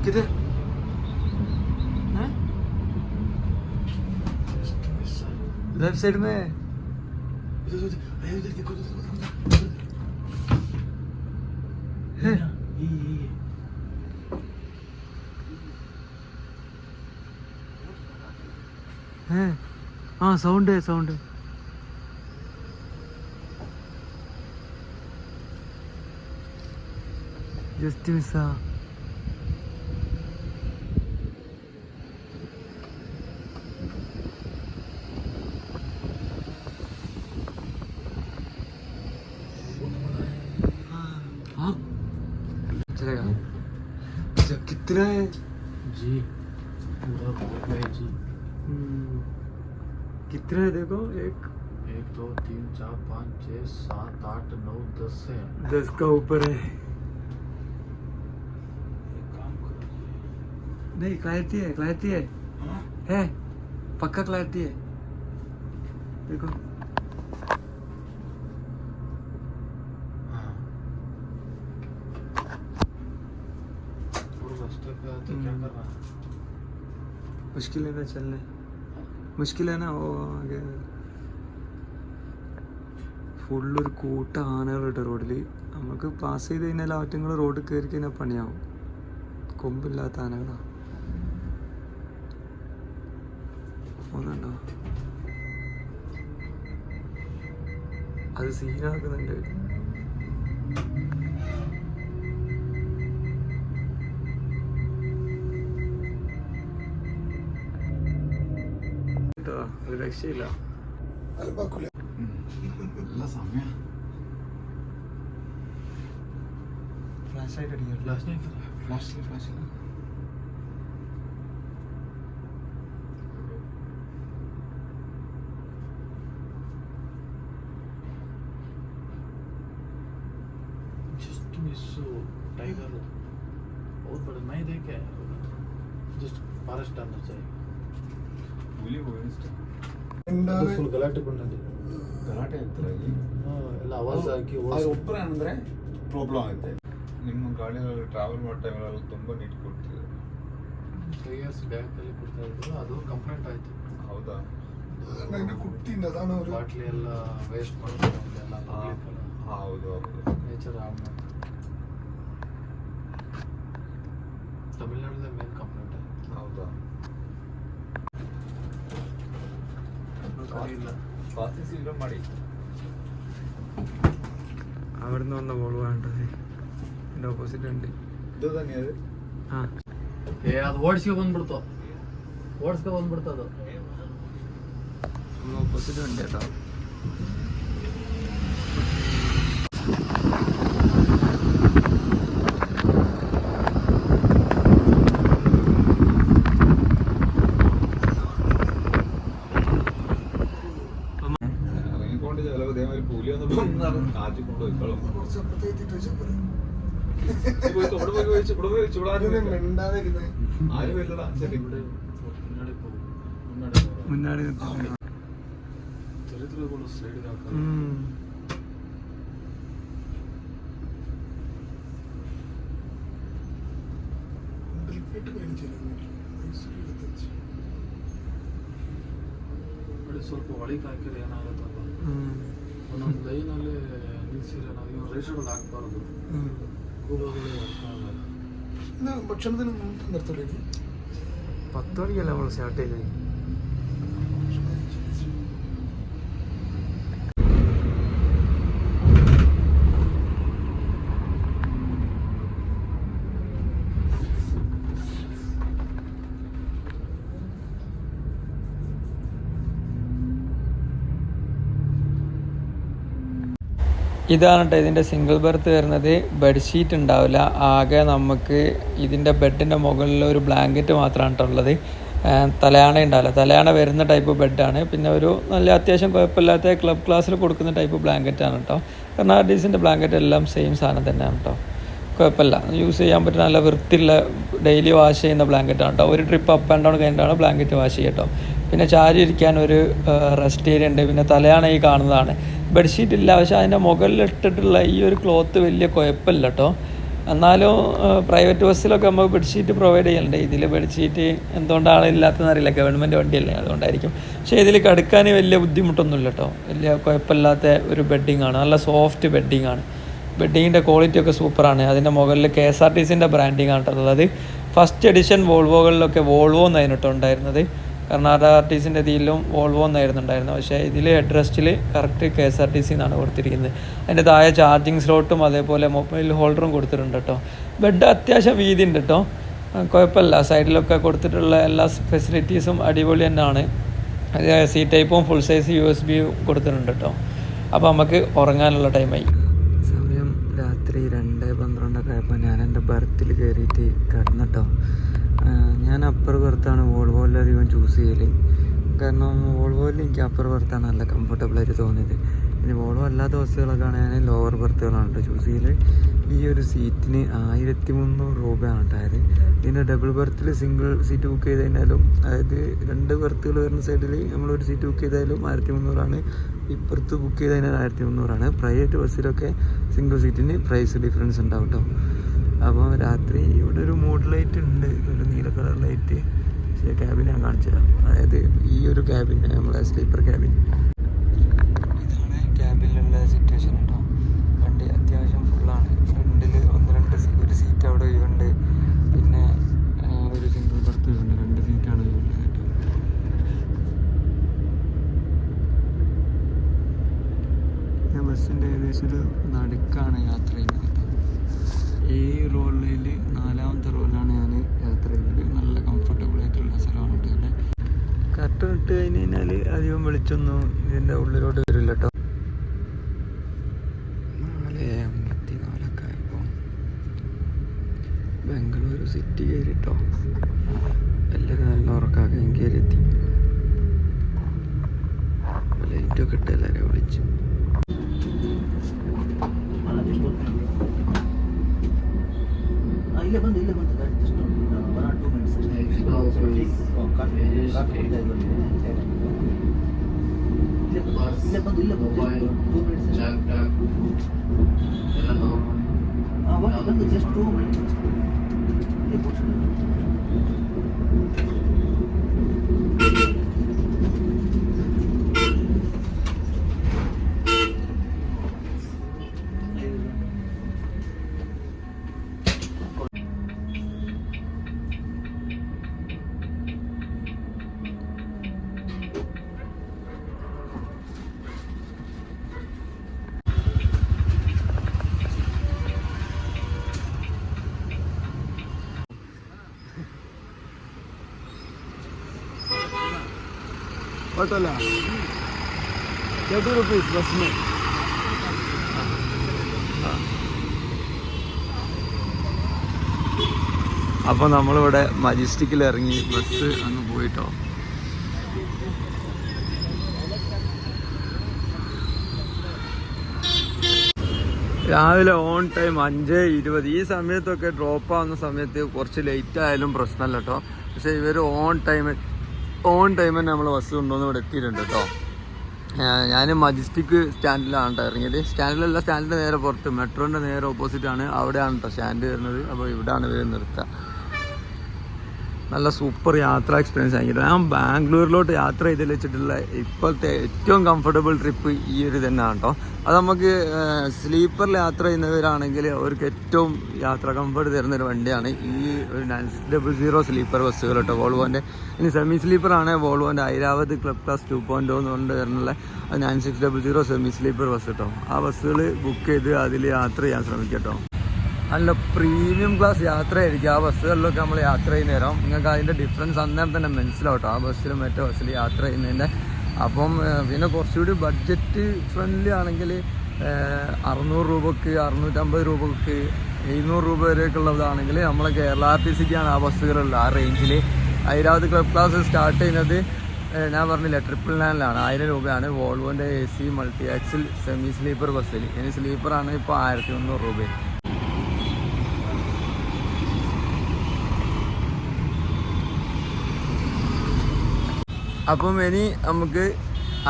किधर लेफ्ट साइड में है. हाँ साउंड है जस्ट मिसा. चलेगा. अच्छा कितना है जी? पूरा बहुत है जी. कितना है देखो. 1 2 3 4 5 6 7 8 9 10 है. 10 का ऊपर है. नहीं क्लैरिटी है पक्का क्लैरिटी है. देखो तो क्या कर रहा है? मुश्किल है ना चलने. मुश्किल है ना. वो आगे ഫുള്ളൊരു കൂട്ട ആനകളുണ്ട് റോഡിൽ. നമുക്ക് പാസ് ചെയ്ത് കഴിഞ്ഞാൽ ആറ്റുങ്ങൾ റോഡിൽ കയറി കഴിഞ്ഞാൽ പണിയാവും. കൊമ്പില്ലാത്ത ആനകളാണ്. ഒന്നുണ്ടോ അത് സീനാക്കുന്നുണ്ട്. ഒരു രക്ഷയില്ല. നല്ല സമയം. ഫ്ലാഷ് ആയിട്ട് അടിക്കാം. ഫ്ലാഷിൽ जस्ट मिस टाइगर बहुत बड़ा नहीं देखे. जस्ट फॉरेस्ट डालना चाहिए. ಫುಲ್ ಗಲಾಟೆ ಬಂದಿದೆ. ಗಲಾಟೆ ಅಂತಾರೆ ಎಲ್ಲ ಆವಾಜ್ ಹಾಕಿ ಒಬ್ಬರೇ ಅಂದರೆ ಪ್ರಾಬ್ಲಮ್ ಆಗುತ್ತೆ. ನಿಮ್ಮ ಗಾಡಿಯಲ್ಲಿ ಟ್ರಾವೆಲ್ ಮಾಡೋ ಟೈಮಲ್ಲಿ ತುಂಬ ನೀಟ್ ಕೊಡ್ತಿದೆ. 3 years ಬ್ಯಾಕಲ್ಲಿ ಕೊಡ್ತಾ ಇದ್ರು. ಅದು ಕಂಪ್ಲೇಂಟ್ ಆಯಿತು. ಹೌದಾ? ಬಾಟ್ಲಿ ಎಲ್ಲ ವೇಸ್ಟ್ ಮಾಡ್ತಾರೆ ಎಲ್ಲ. ಹೌದು ಹೌದು. ನೇಚರ್ ಹಾಳು ಮಾಡ್ತಾರೆ. ತಮಿಳ್ನಾಡಲ್ಲಿ ಮೇನ್ ಕಂಪ್ಲೇಂಟ್ ಹೌದಾ? ಇಲ್ಲ. ഫാസ്റ്റ് ശീലം മടി. അവിടുന്ന് വന്ന ബോൾ വേണ്ടത് എൻ്റെ ഓപ്പോസിറ്റ് ഉണ്ട്. ഇത് തന്നെയത്. ആ ಅದು ಓಡಿಸ್ಕೊ ಬಂದ್ಬಿಡ್ತು ಅದು. നമ്മൾ ഓപ്പോസിറ്റ് ഉണ്ട് കേട്ടോ. ഇറങ്ങിക്കൊണ്ട് ചിലവ് ഇതേമാതിരി പുലി വന്നപ്പോൾ കാറ്റിക്കൊണ്ട് പോയിക്കോളും. ആരും വരില്ലടാ. ശരി മുന്നാടി ಚರಿತ್ರೆಗಳು ಸೈಡ್ಗೆ ಹಾಕೋದು. ಸ್ವಲ್ಪ ಒಳಗೆ ಹಾಕಿದ್ರೆ ಏನಾಗುತ್ತಲ್ಲ, ಒಂದೊಂದು ಲೈನಲ್ಲಿ ನಿಲ್ಸಿದ್ರೆ ನಾವು ರೈಟ್ ಸೈಡಲ್ಲಿ ಹಾಕ್ಬಾರ್ದು. ಕೂಗೋಗಳು ഭക്ഷണത്തിന് നിർത്തില്ലേ? 10 മണിക്കല്ല നമ്മൾ സ്റ്റാർട്ട് ചെയ്തത്. ഇതാണ് കേട്ടോ ഇതിൻ്റെ സിംഗിൾ ബെർത്ത് വരുന്നത്. ബെഡ്ഷീറ്റ് ഉണ്ടാവില്ല, ആകെ നമുക്ക് ഇതിൻ്റെ ബെഡിൻ്റെ മുകളിൽ ഒരു ബ്ലാങ്കറ്റ് മാത്രമാണ് കേട്ടോ ഉള്ളത്. തലയാണ ഉണ്ടാവില്ല. തലയാണ വരുന്ന ടൈപ്പ് ബെഡാണ്. പിന്നെ ഒരു നല്ല അത്യാവശ്യം കുഴപ്പമില്ലാത്ത ക്ലബ് ക്ലാസ്സിൽ കൊടുക്കുന്ന ടൈപ്പ് ബ്ലാങ്കറ്റാണ് കേട്ടോ. കർണാടീസിൻ്റെ ബ്ലാങ്കറ്റ് എല്ലാം സെയിം സാധനം തന്നെയാണ് കേട്ടോ. കുഴപ്പമില്ല, യൂസ് ചെയ്യാൻ പറ്റുന്ന നല്ല വൃത്തിയുള്ള ഡെയിലി വാഷ് ചെയ്യുന്ന ബ്ലാങ്കറ്റാണ് കേട്ടോ. ഒരു ട്രിപ്പ് അപ്പ് ആൻഡ് ഡൗൺ കഴിഞ്ഞിട്ടാണ് ബ്ലാങ്കറ്റ് വാഷ് ചെയ്യുക കേട്ടോ. പിന്നെ ചാരി ഇരിക്കാൻ ഒരു റെസ്റ്റ് ഏരിയ ഉണ്ട്. പിന്നെ തലയാണ ഈ കാണുന്നതാണ്. ബെഡ്ഷീറ്റ് ഇല്ല, പക്ഷേ അതിൻ്റെ മുകളിൽ ഇട്ടിട്ടുള്ള ഈ ഒരു ക്ലോത്ത് വലിയ കുഴപ്പമില്ല കേട്ടോ. എന്നാലും പ്രൈവറ്റ് ബസ്സിലൊക്കെ നമുക്ക് ബെഡ്ഷീറ്റ് പ്രൊവൈഡ് ചെയ്യലുണ്ട്. ഇതിൽ ബെഡ്ഷീറ്റ് എന്തുകൊണ്ടാണ് ഇല്ലാത്തതെന്ന് അറിയില്ല, ഗവൺമെൻറ് വണ്ടിയല്ലേ അതുകൊണ്ടായിരിക്കും. പക്ഷേ ഇതിൽ കിടക്കാൻ വലിയ ബുദ്ധിമുട്ടൊന്നുമില്ല കേട്ടോ. വലിയ കുഴപ്പമില്ലാത്ത ഒരു ബെഡിങ് ആണ്, നല്ല സോഫ്റ്റ് ബെഡിങ് ആണ്. ബെഡിങ്ങിൻ്റെ ക്വാളിറ്റി ഒക്കെ സൂപ്പറാണ്. അതിൻ്റെ മുകളിൽ KSRTCൻ്റെ ബ്രാൻഡിങ് ആണ് ഉള്ളത്. ഫസ്റ്റ് എഡിഷൻ വോൾവോകളിലൊക്കെ വോൾവോ എന്നായിരുന്നു കേട്ടോ ഉണ്ടായിരുന്നത്. കർണാടക RTCൻ്റെ ഇതിലും വോൾവോ എന്നായിരുന്നു ഉണ്ടായിരുന്നത്. പക്ഷേ ഇതിൽ ഹെഡ് റെസ്റ്റിൽ കറക്റ്റ് KSRTC എന്നാണ് കൊടുത്തിരിക്കുന്നത്. അതിൻ്റെ താഴെ ചാർജിങ് സ്ലോട്ടും അതേപോലെ മൊബൈൽ ഹോൾഡറും കൊടുത്തിട്ടുണ്ട് കേട്ടോ. ബെഡ് അത്യാവശ്യം വീതി ഉണ്ട് കേട്ടോ, കുഴപ്പമില്ല. സൈഡിലൊക്കെ കൊടുത്തിട്ടുള്ള എല്ലാ ഫെസിലിറ്റീസും അടിപൊളി തന്നെയാണ്. സി ടൈപ്പും ഫുൾ സൈസ് USB കൊടുത്തിട്ടുണ്ട് കേട്ടോ. അപ്പോൾ നമുക്ക് ഉറങ്ങാനുള്ള ടൈമായി. സമയം രാത്രി 2:12 ആയപ്പോൾ ഞാൻ എൻ്റെ ബർത്തിൽ കയറിയിട്ട് കിടന്നിട്ടോ. ഞാൻ അപ്പർ ബർത്താണ് വോൾവോയിൽ അധികം ചൂസ് ചെയ്യൽ. കാരണം വോൾവോയിൽ എനിക്ക് അപ്പർ ബർത്താണ് നല്ല കംഫർട്ടബിളായിട്ട് തോന്നിയത്. ഇനി വോൾവോ അല്ലാത്ത ബസ്സുകളൊക്കെ ആണെങ്കിൽ ഞാൻ ലോവർ ബർത്തുകളാണ് കേട്ടോ ചൂസ് ചെയ്യൽ. ഈ ഒരു സീറ്റിന് 1300 രൂപയാണ് ഉണ്ടായത്. ഇതിൻ്റെ ഡബിൾ ബർത്തിൽ സിംഗിൾ സീറ്റ് ബുക്ക് ചെയ്ത് കഴിഞ്ഞാലും, അതായത് 2 ബർത്തുകൾ വരുന്ന സൈഡിൽ നമ്മളൊരു സീറ്റ് ബുക്ക് ചെയ്താലും 1300 ഇപ്പുറത്ത് ബുക്ക് ചെയ്ത് കഴിഞ്ഞാൽ 1300. പ്രൈവറ്റ് ബസ്സിലൊക്കെ സിംഗിൾ സീറ്റിന് പ്രൈസ് ഡിഫറൻസ് ഉണ്ടാവും കേട്ടോ. അപ്പോൾ രാത്രി ഇവിടെ ഒരു മൂഡ് ലൈറ്റ് ഉണ്ട്, ഒരു നീല കളർ ലൈറ്റ്. പക്ഷേ ക്യാബിൻ ഞാൻ കാണിച്ചു തരാം. അതായത് ഈ ഒരു ക്യാബിൻ, നമ്മളെ സ്ലീപ്പർ ക്യാബിൻ, ഇതാണ് ക്യാബിനിലുള്ള സിറ്റുവേഷൻ കേട്ടോ. വണ്ടി അത്യാവശ്യം ഫുള്ളാണ്. ഫ്രണ്ടിൽ 1-2 ഒരു സീറ്റ് അവിടെ ഒഴിവുണ്ട്. പിന്നെ ഒരു സിംഗിൾ ബർത്ത് ഒഴിവുണ്ട്. 2 സീറ്റാണ് ഒഴിവുള്ളത് കേട്ടോ. ഞാൻ ബസ്സിൻ്റെ ഏകദേശം ഒരു നടുക്കാണ് യാത്ര ചെയ്യുന്നത് കേട്ടോ. ഈ റോഡിൽ 4ാമത്തെ റോഡിലാണ് ഞാൻ യാത്ര ചെയ്യുന്നത്. നല്ല കംഫർട്ടബിൾ ആയിട്ടുള്ള സ്ഥലമാണ് കേട്ടോ ഇവിടെ. കറക്റ്റ് ഇട്ട് കഴിഞ്ഞ് കഴിഞ്ഞാൽ അധികം വെളിച്ചൊന്നും ഇതിൻ്റെ ഉള്ളിലോട്ട് വരില്ല കേട്ടോ. 4:54 ആയപ്പോൾ ബാംഗ്ലൂർ സിറ്റി കയറി കേട്ടോ. എല്ലാവരും നല്ല ഉറക്കാക്കാൻ കയറിയെത്തി. ലൈറ്റൊക്കെ ഇട്ട് എല്ലാവരെയും വിളിച്ചു. ಇಲ್ಲೇ ಬಂದು ಜಸ್ಟ್ 1 or 2 minutes ಇಲ್ಲೇ ಬಂದು 2 minutes ಬಂದು ಜಸ್ಟ್ 2 minutes കുഴപ്പമില്ല 30 rupees ബസ്സിന്. അപ്പോൾ നമ്മളിവിടെ മജസ്റ്റിക്കിൽ ഇറങ്ങി ബസ് അങ്ങ് പോയിട്ടോ. രാവിലെ ഓൺ ടൈം 5:20. ഈ സമയത്തൊക്കെ ഡ്രോപ്പ് ആവുന്ന സമയത്ത് കുറച്ച് ലേറ്റ് ആയാലും പ്രശ്നമല്ല കേട്ടോ. പക്ഷേ ഇവർ ഓൺ ടൈം തന്നെ നമ്മൾ ബസ് കൊണ്ടുവന്ന് ഇവിടെ എത്തിയിട്ടുണ്ട് കേട്ടോ. ഞാൻ മജസ്റ്റിക് സ്റ്റാൻഡിലാണ് കേട്ടോ ഇറങ്ങിയത്. സ്റ്റാൻഡിലല്ല, സ്റ്റാൻഡിൻ്റെ നേരെ പുറത്ത്, മെട്രോൻ്റെ നേരെ ഓപ്പോസിറ്റാണ്, അവിടെയാണ് കേട്ടോ സ്റ്റാൻഡ് വരുന്നത്. അപ്പോൾ ഇവിടെയാണ് ഇവർ നിർത്തുക. നല്ല സൂപ്പർ യാത്രാ എക്സ്പീരിയൻസ് ആയിരിക്കും. ഞാൻ ബാംഗ്ലൂരിലോട്ട് യാത്ര ചെയ്തതിൽ വെച്ചിട്ടുള്ള ഇപ്പോഴത്തെ ഏറ്റവും കംഫർട്ടബിൾ ട്രിപ്പ് ഈ ഒരു തന്നെയാണ് കേട്ടോ. അത് നമുക്ക് സ്ലീപ്പറിൽ യാത്ര ചെയ്യുന്നവരാണെങ്കിൽ അവർക്ക് ഏറ്റവും യാത്ര കംഫർട്ട് തരുന്നൊരു വണ്ടിയാണ് ഈ ഒരു 900 സ്ലീപ്പർ ബസ്സുകൾ കേട്ടോ, വോൾവോൻ്റെ. ഇനി സെമി സ്ലീപ്പറാണ് വോൾവോൻ്റെ ഐരാവത് ക്ലബ് ക്ലാസ് 2.0 എന്നുകൊണ്ട് വരുന്നുള്ള 9600 സെമി സ്ലീപ്പർ ബസ് കേട്ടോ. ആ ബസ്സുകൾ ബുക്ക് ചെയ്ത് അതിൽ യാത്ര ചെയ്യാൻ ശ്രമിക്കാം കേട്ടോ. നല്ല പ്രീമിയം ക്ലാസ് യാത്രയായിരിക്കും ആ ബസ്സുകളിലൊക്കെ നമ്മൾ യാത്ര ചെയ്യുന്ന നേരം. നിങ്ങൾക്ക് അതിൻ്റെ ഡിഫറൻസ് അന്നേരം തന്നെ മനസ്സിലാവട്ടോ ആ ബസ്സിലും മറ്റേ ബസ്സിൽ യാത്ര ചെയ്യുന്നതിൻ്റെ. അപ്പം പിന്നെ കുറച്ചുകൂടി ബഡ്ജറ്റ് ഫ്രണ്ട്ലി ആണെങ്കിൽ 600 രൂപക്ക്, 650 രൂപക്ക്, 700 രൂപ വരെയൊക്കെ ഉള്ളതാണെങ്കിൽ നമ്മളെ കേരള RTCക്കാണ് ആ ബസ്സുകളുള്ളത്. ആ റേഞ്ചിൽ ഐരാവത് ക്ലബ് ക്ലാസ് സ്റ്റാർട്ട് ചെയ്യുന്നത് ഞാൻ പറഞ്ഞില്ല 999 1000 രൂപയാണ് വോൾവോൻ്റെ AC multi axle semi sleeper ബസ്സിൽ. ഇനി സ്ലീപ്പറാണ് ഇപ്പോൾ 1300 രൂപ. അപ്പം ഇനി നമുക്ക്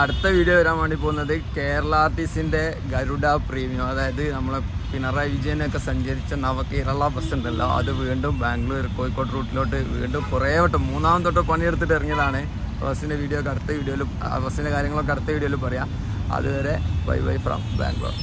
അടുത്ത വീഡിയോ വരാൻ വേണ്ടി പോകുന്നത് കേരള RTCൻ്റെ ഗരുഡ പ്രീമിയം, അതായത് നമ്മളെ പിണറായി വിജയനൊക്കെ സഞ്ചരിച്ച നവകേരള ബസ് ഉണ്ടല്ലോ, അത് വീണ്ടും ബാംഗ്ലൂർ കോഴിക്കോട് റൂട്ടിലോട്ട് വീണ്ടും കുറേ വട്ടം 3ാം തൊട്ട് പണിയെടുത്തിട്ട് ഇറങ്ങിയതാണ്. ബസ്സിൻ്റെ വീഡിയോ ഒക്കെ അടുത്ത വീഡിയോയിൽ, ബസ്സിൻ്റെ കാര്യങ്ങളൊക്കെ അടുത്ത വീഡിയോയിൽ പറയാം. അതുവരെ ബൈ ഫ്രം ബാംഗ്ലൂർ.